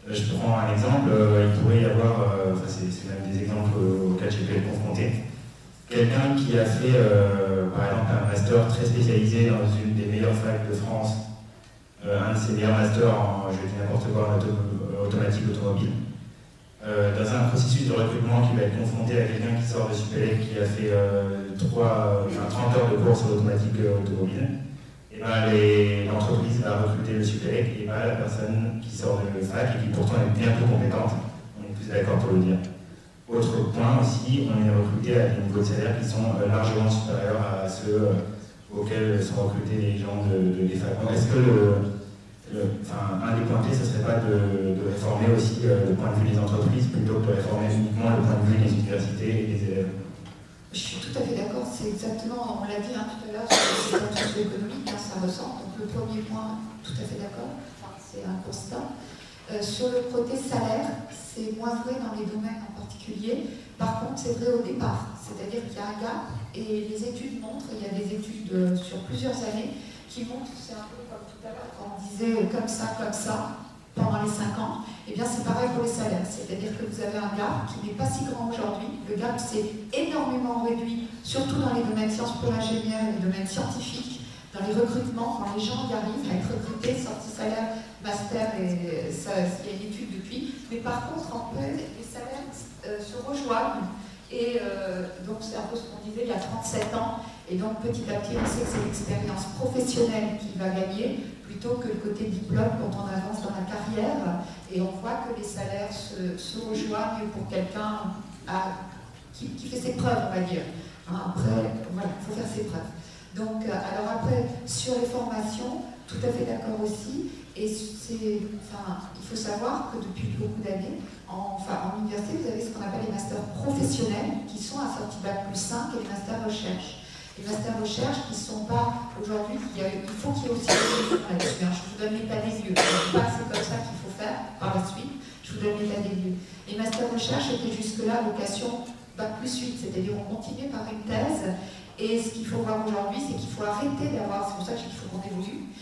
Je prends un exemple, il pourrait y avoir, c'est même des exemples auxquels j'ai pu être confronté, quelqu'un qui a fait par exemple un master très spécialisé dans une des meilleures facs de France, un de ses meilleurs masters en, je dis n'importe quoi, en automatique automobile, dans un processus de recrutement qui va être confronté à quelqu'un qui sort de Supélec, qui a fait 30 heures de cours sur l'automatique automobile, et ben l'entreprise va recruter le Supélec et pas la personne qui sort de fac et qui pourtant est bien plus compétente, on est tous d'accord pour le dire. Autre point aussi, on est recruté à des niveaux de salaire qui sont largement supérieurs à ceux auxquels sont recrutés les gens des facs. Est-ce que un des points clés, ce ne serait pas de réformer aussi le point de vue des entreprises plutôt que de réformer uniquement le point de vue des universités et des élèves? Je suis tout à fait d'accord, c'est exactement, on l'a dit tout à l'heure, sur le système socio-économique, ça ressort. Donc le premier point, tout à fait d'accord, c'est un constat. Sur le côté salaire, c'est moins vrai dans les domaines en particulier. Par contre, c'est vrai au départ, c'est-à-dire qu'il y a un gap et les études montrent, il y a des études sur plusieurs années qui montrent, c'est un peu comme tout à l'heure quand on disait comme ça, pendant les 5 ans, et bien c'est pareil pour les salaires, c'est-à-dire que vous avez un gap qui n'est pas si grand aujourd'hui, le gap s'est énormément réduit, surtout dans les domaines sciences pour l'ingénieur et les domaines scientifiques, dans les recrutements, quand les gens y arrivent à être recrutés, sortis salaire, master, et ça, il y a une étude depuis. Mais par contre, en fait, les salaires se rejoignent. Et donc, c'est un peu ce qu'on disait, il y a 37 ans. Et donc, petit à petit, on sait que c'est l'expérience professionnelle qui va gagner, plutôt que le côté diplôme quand on avance dans la carrière. Et on voit que les salaires se rejoignent pour quelqu'un qui fait ses preuves, on va dire. Après, voilà, il faut faire ses preuves. Donc, alors après, sur les formations, tout à fait d'accord aussi. Et il faut savoir que depuis beaucoup d'années, en université, vous avez ce qu'on appelle les masters professionnels, qui sont assortis Bac+5 et les masters recherche. Les masters recherche qui ne sont pas aujourd'hui, il faut qu'il y ait aussi des évolutions là-dessus. Je vous donne l'état des lieux. Je ne dis pas que c'est comme ça qu'il faut faire par la suite. Je vous donne l'état des lieux. Les masters recherche étaient jusque-là à vocation Bac+8, c'est-à-dire on continuait par une thèse. Et ce qu'il faut voir aujourd'hui, c'est qu'il faut arrêter d'avoir, c'est pour ça qu'il faut qu'on évolue,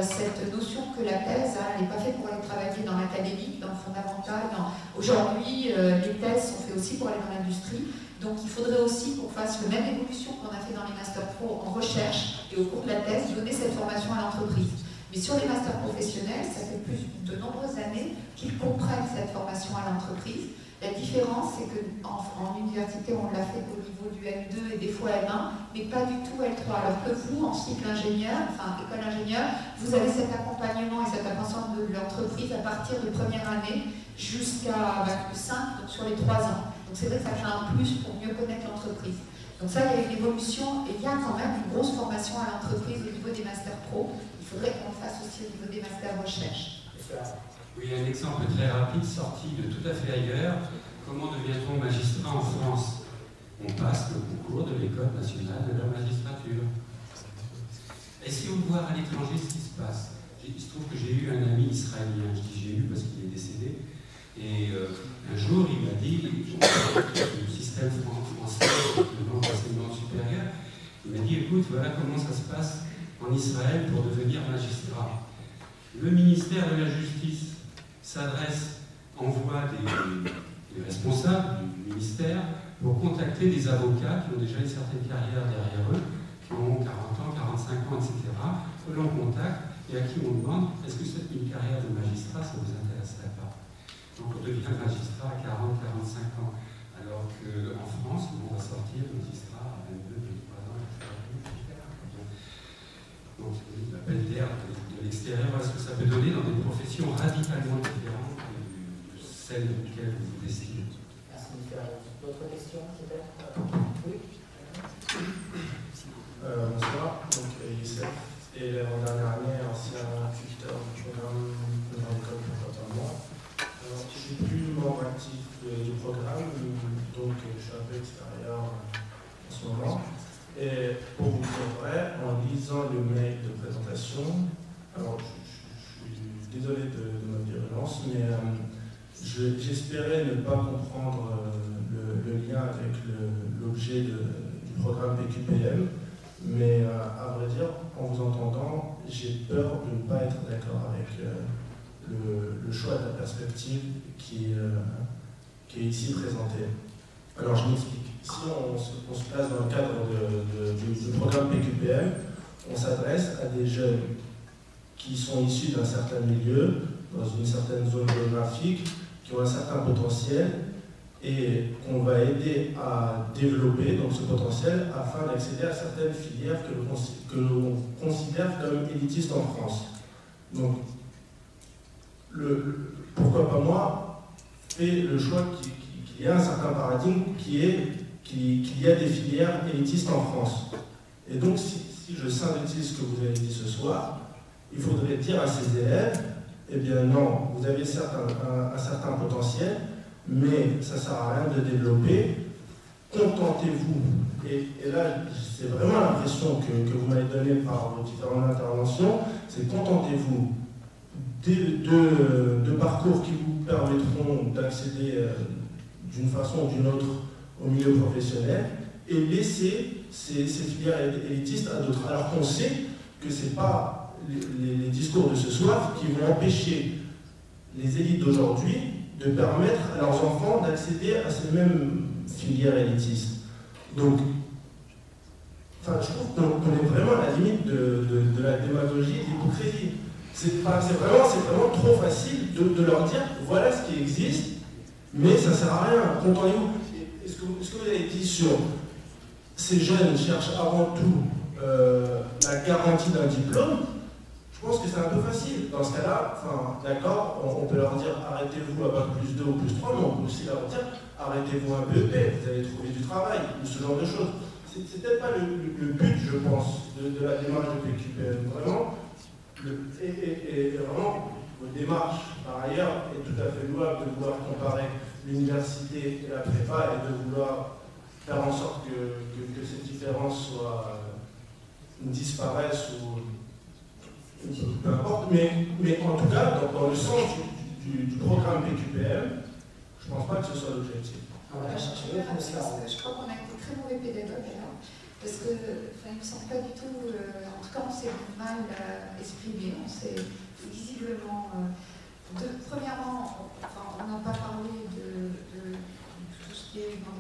cette notion que la thèse, elle n'est pas faite pour aller travailler dans l'académique, dans le fondamental. Aujourd'hui, les thèses sont faites aussi pour aller dans l'industrie. Donc il faudrait aussi qu'on fasse la même évolution qu'on a fait dans les masters pro en recherche et au cours de la thèse, donner cette formation à l'entreprise. Mais sur les masters professionnels, ça fait plus de nombreuses années qu'ils comprennent cette formation à l'entreprise. La différence, c'est qu'en université, on l'a fait au niveau du L2 et des fois L1, mais pas du tout L3. Alors que vous, en cycle ingénieur, enfin école ingénieur, vous avez cet accompagnement et cette avancement de l'entreprise à partir de première année jusqu'à Bac+5, donc sur les 3 ans. Donc c'est vrai que ça fait un plus pour mieux connaître l'entreprise. Donc ça, il y a une évolution et il y a quand même une grosse formation à l'entreprise au niveau des masters pro. Il faudrait qu'on le fasse aussi au niveau des masters recherche. Oui, un exemple très rapide sorti de tout à fait ailleurs. Comment devient-on magistrat en France? On passe le concours de l'École nationale de la magistrature. Essayons de voir à l'étranger ce qui se passe. Il se trouve que j'ai eu un ami israélien, je dis j'ai eu parce qu'il est décédé, et un jour il m'a dit, le système français, l'enseignement supérieur, il m'a dit écoute, voilà comment ça se passe en Israël pour devenir magistrat. Le ministère de la Justice envoie des responsables du ministère pour contacter des avocats qui ont déjà une certaine carrière derrière eux, qui ont 40 ans, 45 ans, etc., que l'on contacte et à qui on demande est-ce que une carrière de magistrat, ça ne vous intéresserait pas? Donc on devient magistrat à 40, 45 ans, alors qu'en France, on va sortir magistrat à 22, 23 ans, etc. Donc l'appel d'air de l'extérieur, voilà ce que ça peut donner dans des professions radicalement différentes de celles auxquelles vous vous destinez. Merci, d'autres questions peut-être? Oui. Bonsoir, donc Youssef, élève en dernière année, ancien tuteur du programme de l'école pour moi. Alors, je suis plus membre actif du programme, donc je suis un peu extérieur en ce moment. Et pour vous dire vrai, en lisant le mail de présentation, alors je suis désolé de ma virulence, mais j'espérais ne pas comprendre le lien avec l'objet du programme PQPM, mais à vrai dire, en vous entendant, j'ai peur de ne pas être d'accord avec le choix de la perspective qui est ici présentée. Alors je m'explique. Si on se place dans le cadre du programme PQPM, on s'adresse à des jeunes qui sont issus d'un certain milieu, dans une certaine zone géographique, qui ont un certain potentiel et qu'on va aider à développer donc, ce potentiel afin d'accéder à certaines filières que l'on considère comme élitistes en France. Donc, pourquoi pas moi, fait le choix qu'il y a un certain paradigme qu'il y a des filières élitistes en France. Et donc, si je synthétise ce que vous avez dit ce soir, il faudrait dire à ces élèves, eh bien non, vous avez certes un certain potentiel, mais ça ne sert à rien de développer, contentez-vous. Et là, c'est vraiment l'impression que vous m'avez donnée par vos différentes interventions, c'est contentez-vous de parcours qui vous permettront d'accéder d'une façon ou d'une autre au milieu professionnel et laisser ces filières élitistes à d'autres. Alors qu'on sait que ce n'est pas les discours de ce soir qui vont empêcher les élites d'aujourd'hui de permettre à leurs enfants d'accéder à ces mêmes filières élitistes. Donc, je trouve qu'on est vraiment à la limite de la démagogie et de l'hypocrisie. C'est vraiment trop facile de leur dire voilà ce qui existe, mais ça ne sert à rien. Contentez-vous. Ce que vous avez dit sur ces jeunes cherchent avant tout la garantie d'un diplôme, je pense que c'est un peu facile. Dans ce cas-là, d'accord, on peut leur dire arrêtez-vous à bac plus 2 ou plus 3, mais on peut aussi leur dire arrêtez-vous un BEP, vous allez trouver du travail, ou ce genre de choses. C'est peut-être pas le but, je pense, de la démarche de PQPM. Vraiment, vraiment, votre démarche, par ailleurs, est tout à fait louable de vouloir comparer l'université et la prépa et de vouloir faire en sorte que ces différences disparaissent ou peu importe. Mais en tout cas, dans le sens du programme PQPM, je ne pense pas que ce soit l'objectif. Je crois qu'on a été très mauvais pédagogue alors, parce que il ne me semble pas du tout, en tout cas on s'est mal exprimé, on s'est visiblement, premièrement, on n'a pas parlé de tout ce qui est dans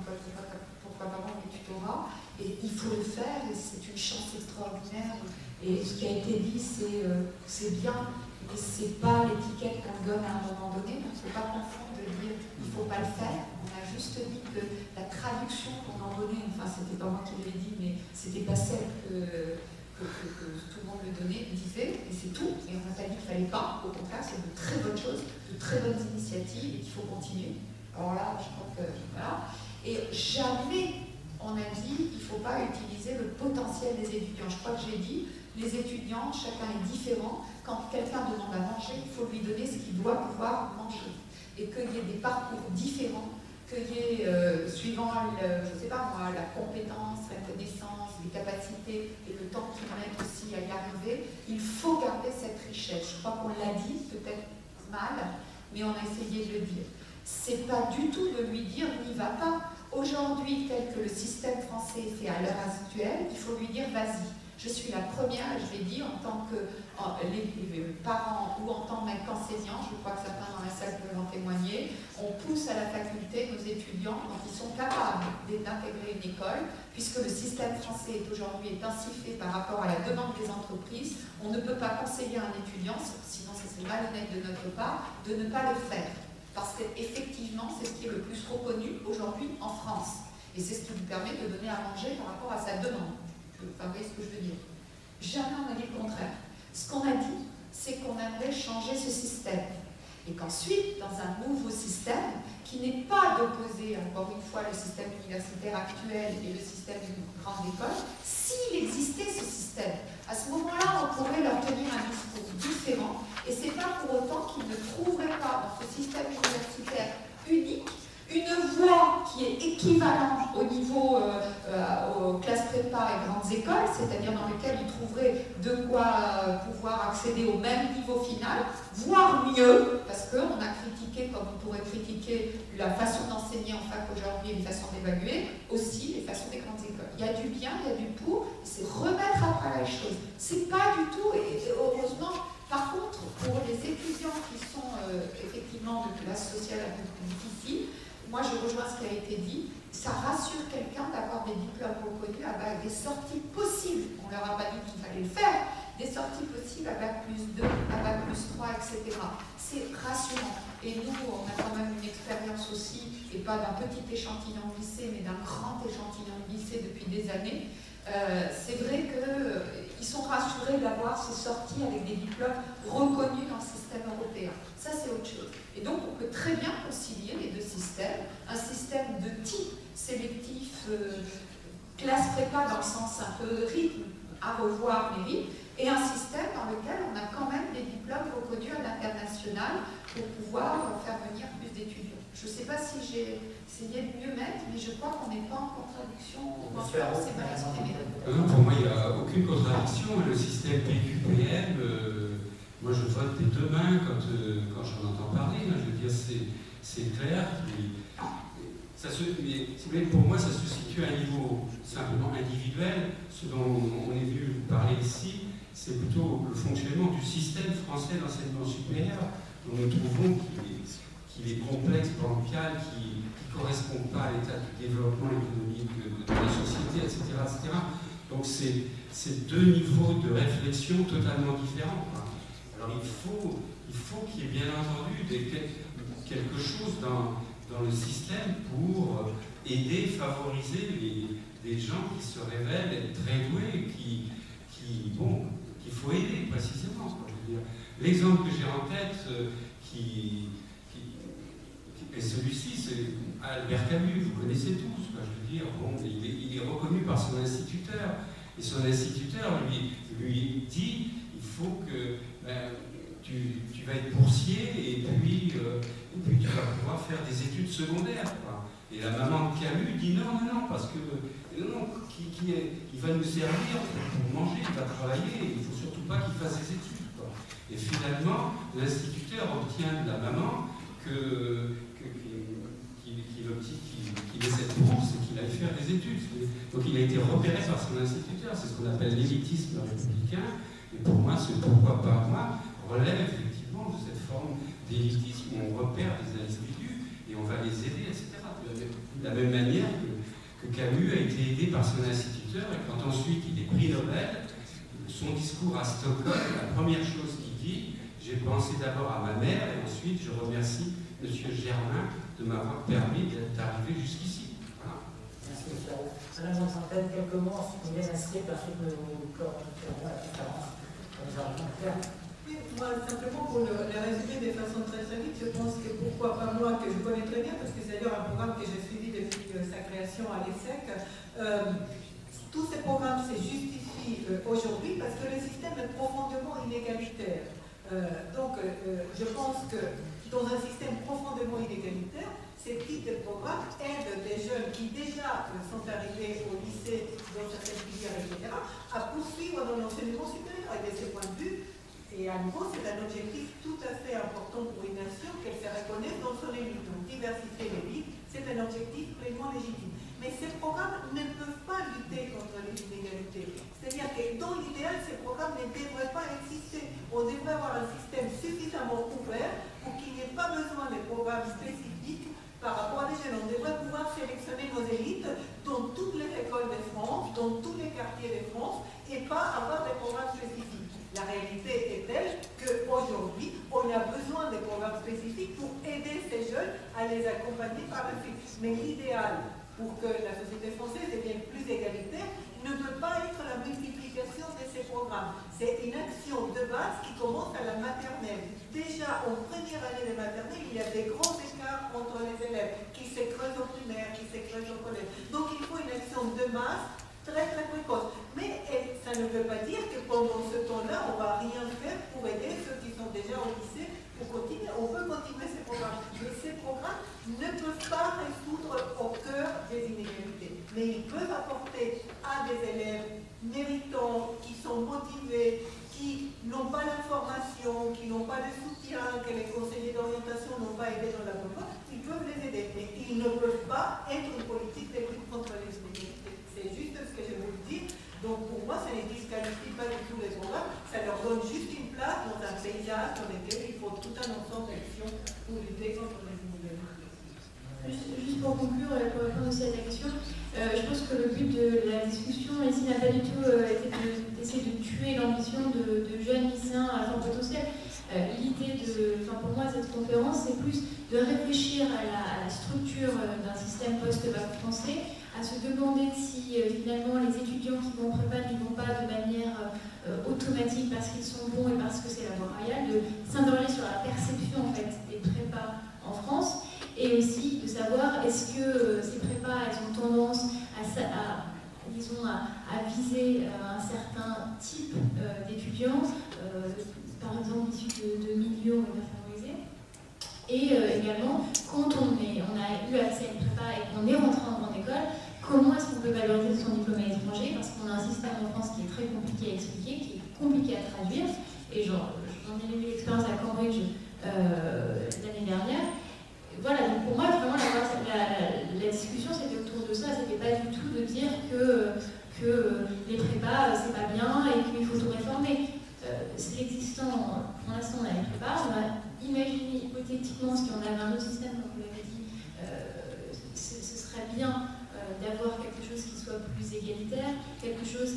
pourquoi pas le tutorat, et il faut le faire, et c'est une chance extraordinaire, et ce qui a été dit c'est bien, mais c'est pas l'étiquette qu'on donne à un moment donné, on ne peut pas confondre de dire il ne faut pas le faire. On a juste dit que la traduction qu'on en donnait, enfin c'était pas moi qui l'avais dit, mais c'était pas celle que tout le monde le donnait, disait, et c'est tout. Et on n'a pas dit qu'il ne fallait pas, au contraire, c'est de très bonnes choses, de très bonnes initiatives, et qu'il faut continuer. Alors là, je crois que voilà. Et jamais on a dit qu'il ne faut pas utiliser le potentiel des étudiants. Je crois que j'ai dit, les étudiants, chacun est différent. Quand quelqu'un demande à manger, il faut lui donner ce qu'il doit pouvoir manger. Et qu'il y ait des parcours différents, qu'il y ait, suivant, je ne sais pas moi, la compétence, la connaissance, les capacités et le temps qu'ils mettent aussi à y arriver, il faut garder cette richesse. Je crois qu'on l'a dit, peut-être mal, mais on a essayé de le dire. C'est pas du tout de lui dire n'y va pas. Aujourd'hui, tel que le système français est fait à l'heure actuelle, il faut lui dire vas-y. Je suis la première, et je l'ai dit, en tant que les parents ou en tant qu'enseignants, je crois que certains dans la salle peuvent en témoigner, on pousse à la faculté nos étudiants quand ils sont capables d'intégrer une école, puisque le système français aujourd'hui est ainsi fait par rapport à la demande des entreprises, on ne peut pas conseiller à un étudiant, sinon c'est malhonnête de notre part, de ne pas le faire. Parce qu'effectivement, c'est ce qui est le plus reconnu aujourd'hui en France. Et c'est ce qui nous permet de donner à manger par rapport à sa demande. Vous voyez ce que je veux dire? Jamais on a dit le contraire. Ce qu'on a dit, c'est qu'on aimerait changer ce système. Et qu'ensuite, dans un nouveau système, qui n'est pas d'opposer, encore une fois, le système universitaire actuel et le système d'une grande école, s'il existait ce système, à ce moment-là, on pourrait leur tenir un discours différent. Et ce n'est pas pour autant qu'ils ne trouveraient pas dans ce système universitaire unique une voie qui est équivalente au niveau aux classes prépa et grandes écoles, c'est-à-dire dans lequel ils trouveraient de quoi pouvoir accéder au même niveau final, voire mieux, parce qu'on a critiqué, comme on pourrait critiquer la façon d'enseigner en fac aujourd'hui et les façons d'évaluer, aussi les façons des grandes écoles. Il y a du bien, il y a du pour, c'est remettre à plat les choses. C'est pas du tout, et heureusement, par contre, pour les étudiants qui sont effectivement de classe sociale un peu plus difficile, moi, je rejoins ce qui a été dit, ça rassure quelqu'un d'avoir des diplômes reconnus à bac, des sorties possibles, on ne leur a pas dit qu'il fallait le faire, des sorties possibles à bac plus 2, à bac plus 3, etc. C'est rassurant. Et nous, on a quand même une expérience aussi, et pas d'un petit échantillon de lycée, mais d'un grand échantillon de lycée depuis des années. C'est vrai qu'ils sont rassurés d'avoir ces sorties avec des diplômes reconnus dans le système européen. Ça, c'est autre chose. Et donc, on peut très bien concilier les deux systèmes. Un système de type sélectif, classe prépa dans le sens un peu rythme, à revoir, mérite, et un système dans lequel on a quand même des diplômes reconnus à l'international pour pouvoir faire venir plus d'étudiants. Je ne sais pas si j'ai essayé de mieux mettre, mais je crois qu'on n'est pas en contradiction. C'est mal exprimé. Non, pour moi, il n'y a aucune contradiction. Le système PQPM, moi je vote des deux mains quand j'en entends parler. Je veux dire, c'est clair. Mais pour moi, ça se situe à un niveau simplement individuel. Ce dont on est venu vous parler ici, c'est plutôt le fonctionnement du système français d'enseignement supérieur, dont nous trouvons qu'il est complexe, bancal, qui ne correspond pas à l'état du développement économique de la société, etc. etc. Donc c'est deux niveaux de réflexion totalement différents. Alors il faut qu'il y ait bien entendu quelque chose dans le système pour aider, favoriser des gens qui se révèlent être très doués, qu'il faut aider précisément. L'exemple que j'ai en tête, et celui-ci, c'est Albert Camus, vous connaissez tous, quoi, je veux dire. Bon, il est reconnu par son instituteur, et son instituteur lui dit il faut que tu vas être boursier, et puis tu vas pouvoir faire des études secondaires, quoi. Et la maman de Camus dit non, parce que il va nous servir pour manger, il va travailler, il ne faut surtout pas qu'il fasse des études, quoi. Et finalement, l'instituteur obtient de la maman qu'il ait cette bourse et qu'il aille faire des études. Donc il a été repéré par son instituteur, c'est ce qu'on appelle l'élitisme républicain, et pour moi, ce pourquoi pas moi relève effectivement de cette forme d'élitisme où on repère des individus et on va les aider, etc. De la même manière que Camus a été aidé par son instituteur, et quand ensuite il est prix Nobel, son discours à Stockholm, la première chose qu'il dit, j'ai pensé d'abord à ma mère et ensuite je remercie M. Germain de m'avoir permis d'arriver jusqu'ici. Voilà. Merci, M. Charot. Madame Jean-Fontaine, quelques mots, ensuite on vient d'inscrire, ensuite nous clôturons la conférence. Oui, moi, simplement pour le résumer de façon très vite, je pense que pourquoi pas moi, que je connais très bien, parce que c'est d'ailleurs un programme que j'ai suivi depuis sa création à l'ESSEC, tous ces programmes se justifient aujourd'hui parce que le système est profondément inégalitaire. Je pense que dans un système profondément inégalitaire, ces types de programmes aident des jeunes qui déjà sont arrivés au lycée dans certaines filières, etc., à poursuivre dans l'enseignement supérieur. Et de ce point de vue, et à nouveau, c'est un objectif tout à fait important pour une nation qu'elle se reconnaisse dans son élite. Donc, diversité l'élite, c'est un objectif pleinement légitime. Mais ces programmes ne peuvent pas lutter contre les inégalités. C'est-à-dire que dans l'idéal, ces programmes ne devraient pas exister. On devrait avoir un système suffisamment ouvert pour qu'il n'y ait pas besoin de programmes spécifiques par rapport à des jeunes. On devrait pouvoir sélectionner nos élites dans toutes les écoles de France, dans tous les quartiers de France, et pas avoir des programmes spécifiques. La réalité est telle qu'aujourd'hui, on a besoin de programmes spécifiques pour aider ces jeunes à les accompagner par la suite. Mais l'idéal pour que la société française devienne plus égalitaire ne peut pas être la multiplication de ces programmes. C'est une action de base qui commence à la maternelle. Déjà, en première année de maternelle, il y a des grands écarts entre les élèves qui se creusent au primaire, qui se creusent au collège. Donc, il faut une action de masse très précoce. Mais ça ne veut pas dire que pendant ce temps-là, on ne va rien faire pour aider ceux qui sont déjà au lycée pour continuer. On peut continuer ces programmes. Mais ces programmes ne peuvent pas résoudre au cœur des inégalités. Mais ils peuvent apporter à des élèves méritants, qui sont motivés, qui n'ont pas l'information, qui n'ont pas de soutien, que les conseillers d'orientation n'ont pas aidé dans la bonne voie, ils peuvent les aider. Mais ils ne peuvent pas être une politique de lutte contre les inégalités. C'est juste ce que je veux dire. Donc pour moi, ça ne disqualifie pas du tout les programmes, ça leur donne juste une place dans un paysage dans lequel il faut tout un ensemble d'actions pour lutter contre les inégalités. Juste pour conclure et pour répondre aussi à ta question, je pense que le but de la discussion ici n'a pas du tout été d'essayer de tuer l'ambition de jeunes lycéens à fort potentiel. L'idée pour moi, cette conférence, c'est plus de réfléchir à la structure d'un système post-bac français, à se demander si finalement les étudiants qui vont en prépa n'y vont pas de manière automatique parce qu'ils sont bons et parce que c'est la voie royale, de s'interroger sur la perception en fait des prépas en France, et aussi de savoir est-ce que ces prépas elles ont tendance à viser un certain type d'étudiants, par exemple issus de milieux favorisés. Et également, quand on a eu accès à une prépa et qu'on est rentré en grande école, comment est-ce qu'on peut valoriser son diplôme à l'étranger? Parce qu'on a un système en France qui est très compliqué à expliquer, qui est compliqué à traduire. Et j'en ai eu l'expérience à Cambridge l'année dernière. Voilà, donc pour moi, vraiment, la discussion, c'était autour de ça. C'était pas du tout de dire que les prépas, c'est pas bien et qu'il faut tout réformer. C'est existant, pour l'instant, on a les prépas. On va imaginer hypothétiquement, si on avait un autre système, comme vous l'avez dit, ce serait bien d'avoir quelque chose qui soit plus égalitaire, quelque chose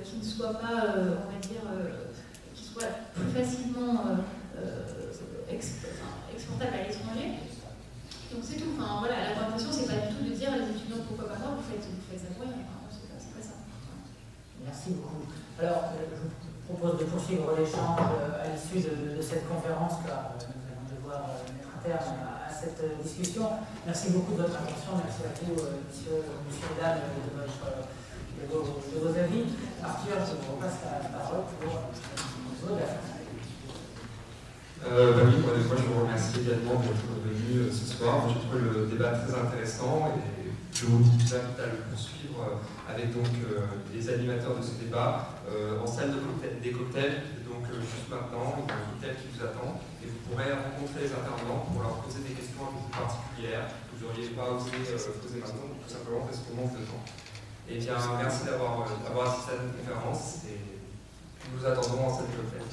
qui ne soit pas, on va dire, qui soit voilà, plus facilement exportable à l'étranger. Donc c'est tout. Enfin, voilà, la présentation, c'est pas du tout de dire à les étudiants pourquoi pas moi, vous faites ça pour rien. Enfin, c'est pas ça. Merci beaucoup. Alors, je vous propose de poursuivre l'échange à l'issue de cette conférence, car nous allons devoir mettre un terme à cette discussion. Merci beaucoup de votre attention. Merci à vous, messieurs et dames, de vos avis. Arthur, je vous repasse la parole pour vos avis. Oui, moi je vous remercie également d'être venu ce soir. J'ai trouvé le débat très intéressant et je vous invite à le poursuivre avec donc les animateurs de ce débat en salle des cocktails. Donc juste maintenant, il y a un cocktail qui vous attend et vous pourrez rencontrer les intervenants pour leur poser des questions un peu plus particulières que vous n'auriez pas osé poser maintenant, tout simplement parce qu'on manque de temps. Et bien, merci d'avoir assisté à notre conférence et nous vous attendons en salle des cocktails.